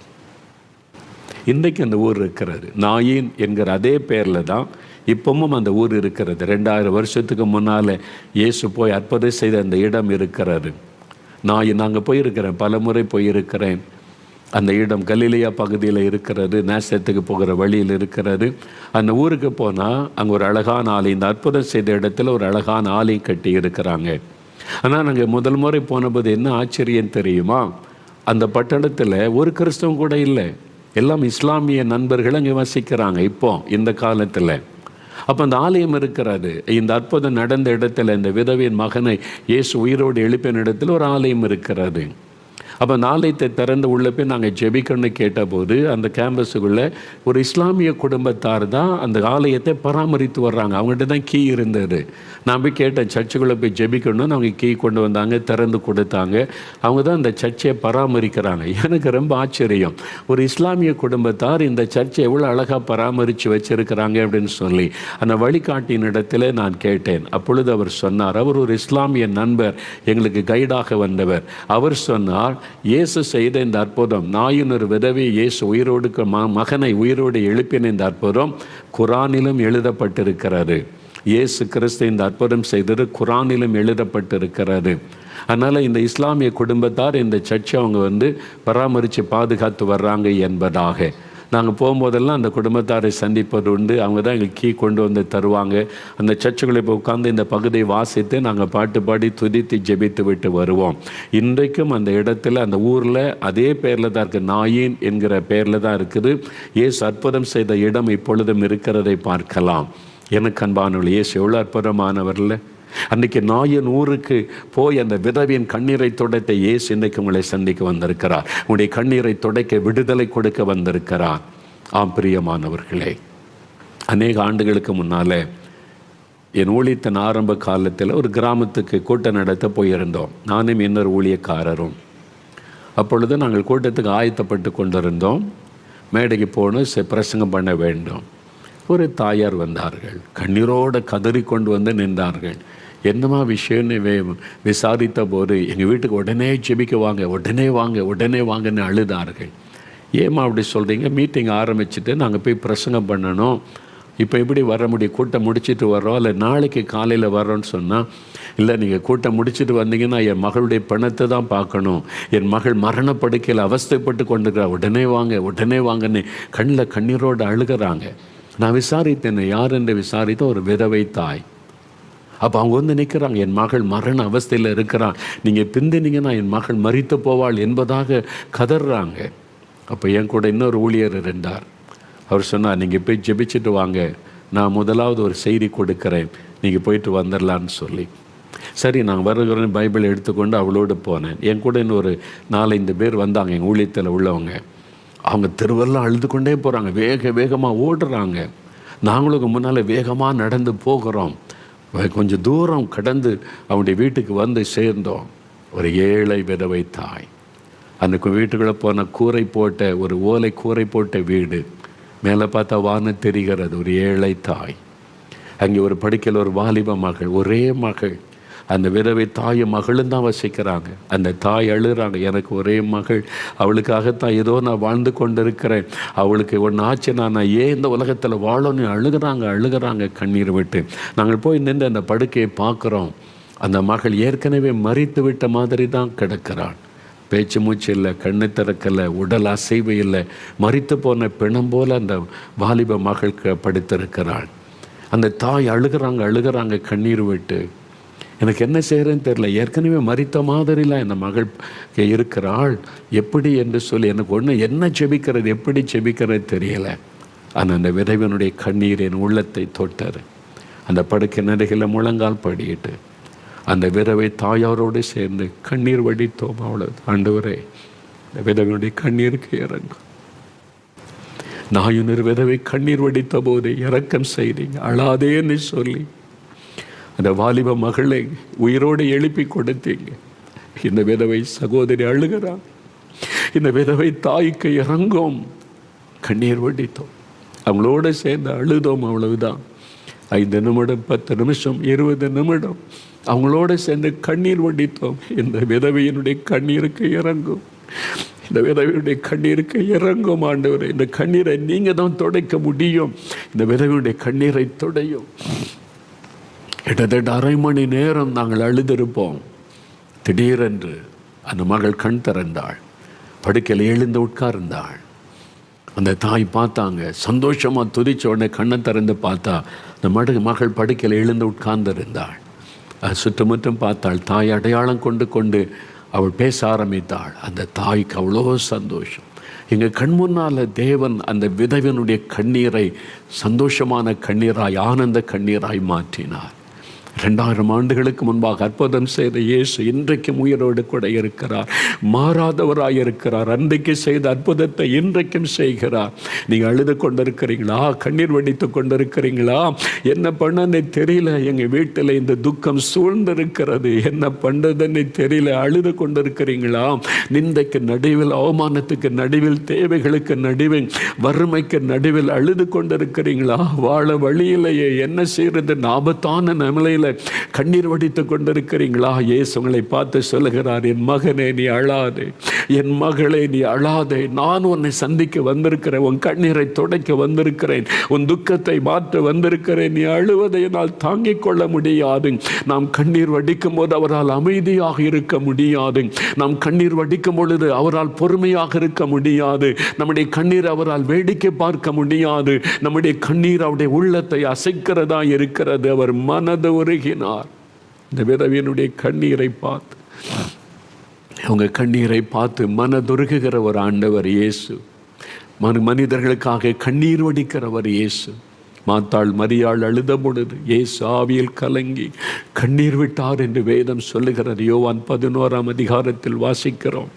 இன்றைக்கு அந்த ஊர் இருக்கிறது. நாயின் என்கிற அதே பேரில் தான் இப்பவும் அந்த ஊர் இருக்கிறது. 2000 வருஷத்துக்கு முன்னால் இயேசு போய் அற்புதம் செய்த அந்த இடம் இருக்கிறது. நாங்கள் போயிருக்கிறேன், பல முறை போயிருக்கிறேன். அந்த இடம் கலிலேயா பகுதியில் இருக்கிறது. நேசத்துக்கு போகிற வழியில் இருக்கிறது. அந்த ஊருக்கு போனால் அங்கே ஒரு அழகான ஆலை, இந்த அற்புதம் செய்த இடத்துல ஒரு அழகான ஆலை கட்டி இருக்கிறாங்க. ஆனால் நாங்கள் முதல் முறை போனபோது என்ன ஆச்சரியம் தெரியுமா? அந்த பட்டணத்தில் ஒரு கிறிஸ்தவம் கூட இல்லை. எல்லாம் இஸ்லாமிய நண்பர்கள் அங்கே வசிக்கிறாங்க இப்போ இந்த காலத்தில். அப்போ அந்த ஆலயம் இருக்கிறது. இந்த அற்புதம் நடந்த இடத்துல, இந்த விதவியின் மகனை இயேசு உயிரோடு எழுப்பின இடத்துல ஒரு ஆலயம் இருக்கிறது. அப்போ அந்த ஆலயத்தை திறந்து உள்ள போய் நாங்கள் ஜெபிக்கணும்னு கேட்டபோது அந்த கேம்பஸுக்குள்ளே ஒரு இஸ்லாமிய குடும்பத்தார் தான் அந்த ஆலயத்தை பராமரித்து வர்றாங்க. அவங்கள்ட்ட தான் கீ இருந்தது. நான் போய் கேட்டேன், சர்ச்சுக்குள்ளே போய் ஜெபிக்கணும்னு. அவங்க கீ கொண்டு வந்தாங்க, திறந்து கொடுத்தாங்க. அவங்க தான் அந்த சர்ச்சையை பராமரிக்கிறாங்க. எனக்கு ரொம்ப ஆச்சரியம், ஒரு இஸ்லாமிய குடும்பத்தார் இந்த சர்ச்சை எவ்வளோ அழகாக பராமரித்து வச்சுருக்கிறாங்க அப்படின்னு சொல்லி அந்த வழிகாட்டியின் இடத்துல நான் கேட்டேன். அப்பொழுது அவர் சொன்னார், அவர் ஒரு இஸ்லாமிய நண்பர், எங்களுக்கு கைடாக வந்தவர். அவர் சொன்னார், இயேசு செய்த இந்த அற்புதம், நாயின் ஒரு விதவை இயேசு உயிரோடு மகனை உயிரோடு எழுப்பின இந்த அற்புதம் குரானிலும் எழுதப்பட்டிருக்கிறது. இயேசு கிறிஸ்து இந்த அற்புதம் செய்தது குரானிலும் எழுதப்பட்டிருக்கிறது. அதனால் இந்த இஸ்லாமிய குடும்பத்தார் இந்த சர்ச்சை அவங்க பராமரித்து பாதுகாத்து வர்றாங்க என்பதாக நாங்கள் போகும்போதெல்லாம் அந்த குடும்பத்தாரை சந்திப்பது உண்டு. அவங்க தான் எங்களுக்கு கீ கொண்டு வந்து தருவாங்க. அந்த சர்ச்சுகளை போய் உட்காந்து இந்த பகுதியை வாசித்து நாங்கள் பாட்டு பாடி துதித்து ஜெபித்து விட்டு வருவோம். இன்றைக்கும் அந்த இடத்துல, அந்த ஊரில் அதே பேரில் தான் இருக்குது, நாயின் என்கிற பேரில் தான் இருக்குது. இயேசு அற்புதம் செய்த இடம் இப்பொழுதும் இருக்கிறதை பார்க்கலாம். எனக்கு அன்பானவர்கள், இயேசு எவ்வளோ அற்புதமானவர்ல. அன்றைக்கி நாயின் ஊருக்கு போய் அந்த விதவியின் கண்ணீரை துடைத்த இயேசு இன்றைக்கு உங்களை சந்திக்க வந்திருக்கிறார். உங்களுடைய கண்ணீரை துடைக்க, விடுதலை கொடுக்க வந்திருக்கிறார். ஆம் பிரியமானவர்களே, அநேக ஆண்டுகளுக்கு முன்னால் என் ஊழியத்தின் ஆரம்ப காலத்தில் ஒரு கிராமத்துக்கு கூட்டம் நடத்த போயிருந்தோம். நானும் இன்னொரு ஊழியக்காரரும். அப்பொழுது நாங்கள் கூட்டத்துக்கு ஆயத்தப்பட்டு கொண்டிருந்தோம். மேடைக்கு போகணும், பிரசங்கம் பண்ண வேண்டும். ஒரு தாயார் வந்தார்கள். கண்ணீரோடு கதறி கொண்டு வந்து நின்றார்கள். என்னமா விஷயம்னு விசாரித்த போது, எங்கள் வீட்டுக்கு உடனே ஜெபிக்க வாங்க, உடனே வாங்க, உடனே வாங்கன்னு அழுதார்கள். ஏம்மா அப்படி சொல்கிறீங்க? மீட்டிங் ஆரம்பிச்சுட்டு நாங்கள் போய் பிரசங்கம் பண்ணணும், இப்போ எப்படி வர முடியும்? கூட்டம் முடிச்சுட்டு வர்றோம், இல்லை நாளைக்கு காலையில் வர்றோன்னு சொன்னால், இல்லை நீங்கள் கூட்டம் முடிச்சுட்டு வந்தீங்கன்னா என் மகளுடைய பணத்தை தான் பார்க்கணும், என் மகள் மரணப்படுக்கையில் அவஸ்தைப்பட்டு கொண்டிருக்கிறா, உடனே வாங்க, உடனே வாங்கன்னு கண்ணில் கண்ணீரோடு அழுகிறாங்க. நான் விசாரித்தேன், யார் என்று விசாரித்த ஒரு விதவை தாய். அப்போ அவங்க வந்து நிற்கிறாங்க, என் மகள் மரண அவஸ்தையில் இருக்கிறான், நீங்கள் பிந்தினீங்கன்னா என் மகள் மரித்து போவாள் என்பதாக கதறாங்க. அப்போ என் கூட இன்னொரு ஊழியர் இருந்தார். அவர் சொன்னார், நீங்கள் போய் ஜெபிச்சுட்டு வாங்க, நான் முதலாவது ஒரு செய்தி கொடுக்குறேன், நீங்கள் போயிட்டு வந்துடலான்னு சொல்லி. சரி, நான் வருகிறேன் பைபிள் எடுத்துக்கொண்டு அவளோடு போனேன். என் கூட இன்னொரு 4-5 பேர் வந்தாங்க, எங்கள் ஊழியத்தில் உள்ளவங்க. அவங்க தெருவெல்லாம் அழுது கொண்டே போகிறாங்க, வேகமாக ஓடுறாங்க. நாங்களும் முன்னால் வேகமாக நடந்து போகிறோம். கொஞ்சம் தூரம் கடந்து அவனுடைய வீட்டுக்கு வந்து சேர்ந்தோம். ஒரு ஏழை விதவை தாய். அந்த வீட்டுக்குள்ளே போன கூரை போட்ட, ஒரு ஓலை கூரை போட்ட வீடு, மேலே பார்த்தா வானம் தெரிகிறது. ஒரு ஏழை தாய். அங்கே ஒரு படுக்கையில் ஒரு வாலிப மகள், ஒரே மகள். அந்த விதவை தாயும் மகளும் தான் வசிக்கிறாங்க. அந்த தாய் அழுகிறாங்க, எனக்கு ஒரே மகள், அவளுக்காகத்தான் ஏதோ நான் வாழ்ந்து கொண்டு இருக்கிறேன், அவளுக்கு ஒன்று ஆச்சுன்னா நான் ஏன் இந்த உலகத்தில் வாழணும்னு அழுகிறாங்க கண்ணீர் விட்டு. நாங்கள் போய் நின்று அந்த படுக்கையை பார்க்குறோம். அந்த மகள் ஏற்கனவே மரித்து விட்ட மாதிரி தான் கிடக்கிறாள். பேச்சு மூச்சு இல்லை, கண்ணு திறக்கலை, உடல் அசைவு இல்லை, மரித்து போன பிணம் போல் அந்த வாலிப மகள் படுத்திருக்கிறாள். அந்த தாய் அழுகிறாங்க கண்ணீர் விட்டு. எனக்கு என்ன செய்கிறேன்னு தெரியல, ஏற்கனவே மரித்த மாதிரிலாம் இந்த மகள் இருக்கிறாள், எப்படி என்று சொல்லி எனக்கு என்ன ஜெபிக்கிறது, எப்படி ஜெபிக்கிறது தெரியலை. ஆனால் அந்த விதவையினுடைய கண்ணீர் என் உள்ளத்தை தொட்டார். அந்த படுக்கை நடைகளில் முழங்கால் படிட்டு அந்த விதவை தாயாரோடு சேர்ந்து கண்ணீர் வடித்தோம். அவ்வளவு, ஆண்டவரே இந்த விதவையினுடைய கண்ணீருக்கு இறங்கும். நாயுனர் விதவை கண்ணீர் வடித்த போது இரக்கம் செய்தீங்க, அழாதேன்னு சொல்லி அந்த வாலிப மகளை உயிரோடு எழுப்பி கொடுத்தீங்க. இந்த விதவை சகோதரி அழுகிறான். இந்த விதவை தாய்க்கு இறங்கும், கண்ணீர் வடித்தோம், அவங்களோட சேர்ந்து அழுதோம். அவ்வளவுதான். 5 நிமிடம், 10 நிமிஷம், 20 நிமிடம் அவங்களோட சேர்ந்து கண்ணீர் வடித்தோம். இந்த விதவையினுடைய கண்ணீருக்கு இறங்கும், இந்த விதவையுடைய கண்ணீருக்கு இறங்கும் ஆண்டவரே. இந்த கண்ணீரை நீங்கள் தான் துடைக்க முடியும். இந்த விதவையுடைய கண்ணீரை துடையும். கிட்டத்தட்ட 1/2 மணி நேரம் நாங்கள் அழுதிருப்போம். திடீரென்று அந்த மகள் கண் திறந்தாள், படுக்கையில் எழுந்து உட்கார்ந்தாள். அந்த தாய் பார்த்தாங்க, சந்தோஷமாக துதிச்ச உடனே கண்ணை திறந்து பார்த்தா அந்த மகள் படுக்கையில் எழுந்து உட்கார்ந்திருந்தாள். சுற்றுமுற்றும் பார்த்தாள். தாய் அடையாளம் கொண்டு அவள் பேச ஆரம்பித்தாள். அந்த தாய்க்கு அவ்வளோ சந்தோஷம். எங்கள் கண் முன்னால் தேவன் அந்த விதவினுடைய கண்ணீரை சந்தோஷமான கண்ணீராய், ஆனந்த கண்ணீராய் மாற்றினார். 2000 ஆண்டுகளுக்கு முன்பாக அற்புதம் செய்த இயேசு இன்றைக்கும் உயிரோடு கூட இருக்கிறார், மாறாதவராய் இருக்கிறார். அன்றைக்கு செய்த அற்புதத்தை இன்றைக்கும் செய்கிறார். நீங்கள் அழுது கொண்டிருக்கிறீங்களா? கண்ணீர் வடித்து கொண்டிருக்கிறீங்களா? என்ன பண்ணன்னு தெரியல, எங்கள் வீட்டில் இந்த துக்கம் சூழ்ந்திருக்கிறது, என்ன பண்ணுறதுன்னு தெரியல, அழுது கொண்டிருக்கிறீங்களா? நிந்தைக்கு நடுவில், அவமானத்துக்கு நடுவில், தேவைகளுக்கு நடுவில், வறுமைக்கு நடுவில் அழுது கொண்டிருக்கிறீங்களா? வாழ வழியிலேயே என்ன செய்கிறது, ஆபத்தான நிலையில் வேளையில் கண்ணீர் வடித்து கொண்டிருக்கிறீங்களா? இயேசு உங்களை பார்த்து சொல்லுகிறார், என் மகனே நீ அழாதே, என் மகளே நீ அழாதே, நான் உன்னை சந்திக்க வந்திருக்கிறேன், உன் கண்ணீரை துடைக்க வந்திருக்கிறேன், உன் துக்கத்தை மாற்ற வந்திருக்கிறேன். நீ அழுவதை என்னால் தாங்கிக் கொள்ள முடியாது. நாம் கண்ணீர் வடிக்கும் போது அவரால் அமைதியாக இருக்க முடியாது. நாம் கண்ணீர் வடிக்கும் பொழுது அவரால் பொறுமையாக இருக்க முடியாது. நம்முடைய கண்ணீர் அவரால் வேடிக்கை பார்க்க முடியாது. நம்முடைய கண்ணீர் அவருடைய உள்ளத்தை அசைக்கிறதா இருக்கிறது. அவர் மனது உருகினார். இந்த விதவியனுடைய கண்ணீரை பார்த்து, அவங்க கண்ணீரை பார்த்து மனதுருகுகிற ஒரு ஆண்டவர் இயேசு. மனிதர்களுக்காக கண்ணீர் வடிக்கிறவர் இயேசு. மாத்தாள் மரியாள் அழுத பொழுது இயேசு ஆவியில் கலங்கி கண்ணீர் விட்டார் என்று வேதம் சொல்லுகிறது. யோவான் 11ஆம் அதிகாரத்தில் வாசிக்கிறோம்.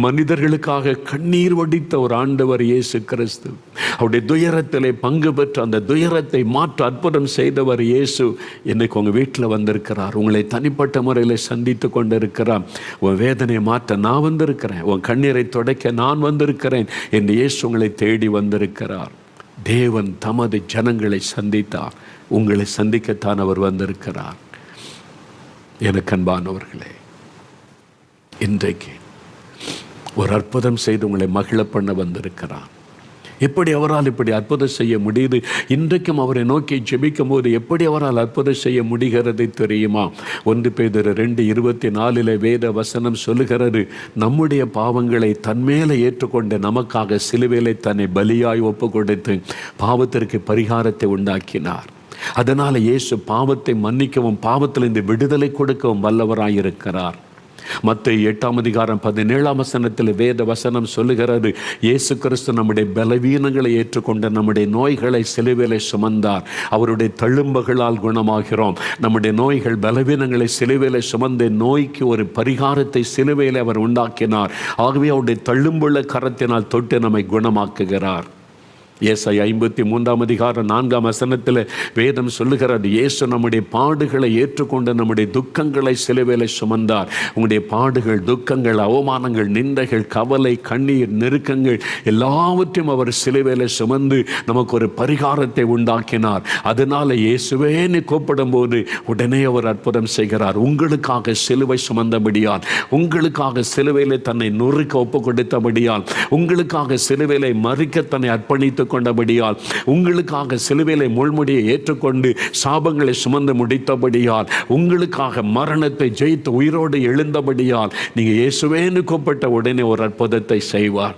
மனிதர்களுக்காக கண்ணீர் வடித்த ஒரு ஆண்டவர் இயேசு கிறிஸ்து. அவருடைய துயரத்திலே பங்கு பெற்று அந்த துயரத்தை மாற்ற அற்புதம் செய்தவர் இயேசு இன்னைக்கு உங்கள் வீட்டில் வந்திருக்கிறார். உங்களை தனிப்பட்ட முறையில் சந்தித்து கொண்டிருக்கிறார். உன் வேதனையை மாற்ற நான் வந்திருக்கிறேன், உன் கண்ணீரை துடைக்க நான் வந்திருக்கிறேன் என்று இயேசு உங்களை தேடி வந்திருக்கிறார். தேவன் தமது ஜனங்களை சந்தித்தார். உங்களை சந்திக்கத்தான் அவர் வந்திருக்கிறார். எனக்கு அன்பானவர்களே, இன்றைக்கு ஒரு அற்புதம் செய்து உங்களை மகிழ பண்ண வந்திருக்கிறார். எப்படி அவரால் இப்படி அற்புதம் செய்ய முடியுது? இன்றைக்கும் அவரை நோக்கி ஜெபிக்கும் போது எப்படி அவரால் அற்புதம் செய்ய முடிகிறது தெரியுமா? 1 பேதுரு 2:24 வேத வசனம் சொல்லுகிறது, நம்முடைய பாவங்களை தன்மேலே ஏற்றுக்கொண்டு நமக்காக சிலுவையிலே தன்னை பலியாய் ஒப்பு கொடுத்து பாவத்திற்கு பரிகாரத்தை உண்டாக்கினார். அதனால் இயேசு பாவத்தை மன்னிக்கவும் பாவத்திலிருந்து விடுதலை கொடுக்கவும் வல்லவராயிருக்கிறார். மத்தேயு 8ஆம் அதிகாரம் 17ஆம் வசனத்தில் வேத வசனம் சொல்லுகிறது, இயேசு கிறிஸ்து நம்முடைய பலவீனங்களை ஏற்றுக்கொண்ட நம்முடைய நோய்களை சிலுவையிலே சுமந்தார். அவருடைய தழும்புகளால் குணமாகிறோம். நம்முடைய நோய்கள் பலவீனங்களை சிலுவையிலே சுமந்த நோய்க்கு ஒரு பரிகாரத்தை சிலுவையிலே அவர் உண்டாக்கினார். ஆகவே அவருடைய தழும்புள்ள கரத்தினால் தொட்டு நம்மை குணமாக்குகிறார். ஏசாயா 53ஆம் அதிகாரம் 4ஆம் வசனத்தில் வேதம் சொல்லுகிறது, இயேசு நம்முடைய பாடுகளை ஏற்றுக்கொண்டு நம்முடைய துக்கங்களை சிலுவையிலே சுமந்தார். உங்களுடைய பாடுகள், துக்கங்கள், அவமானங்கள், நிந்தைகள், கவலை, கண்ணீர், நெருக்கங்கள் எல்லாவற்றையும் அவர் சிலுவையிலே சுமந்து நமக்கு ஒரு பரிகாரத்தை உண்டாக்கினார். அதனால இயேசுவே கூப்பிடும் போது உடனே அவர் அற்புதம் செய்கிறார். உங்களுக்காக சிலுவை சுமந்தபடியால், உங்களுக்காக சிலுவையிலே தன்னை நொறுக்க ஒப்பு கொடுத்தபடியால், உங்களுக்காக சிலுவையிலே மறிக்க தன்னை அர்ப்பணித்து கொண்டபடியால், உங்களுக்காக சிலுவையிலே முள்முடியை ஏற்றுக்கொண்டு சாபங்களை சுமந்து முடித்தபடியால், உங்களுக்காக மரணத்தை ஜெயித்து உயிரோடு எழுந்தபடியால், நீங்க இயேசுவேன்னு கூப்பிட்ட உடனே ஒரு அற்புதத்தை செய்வார்.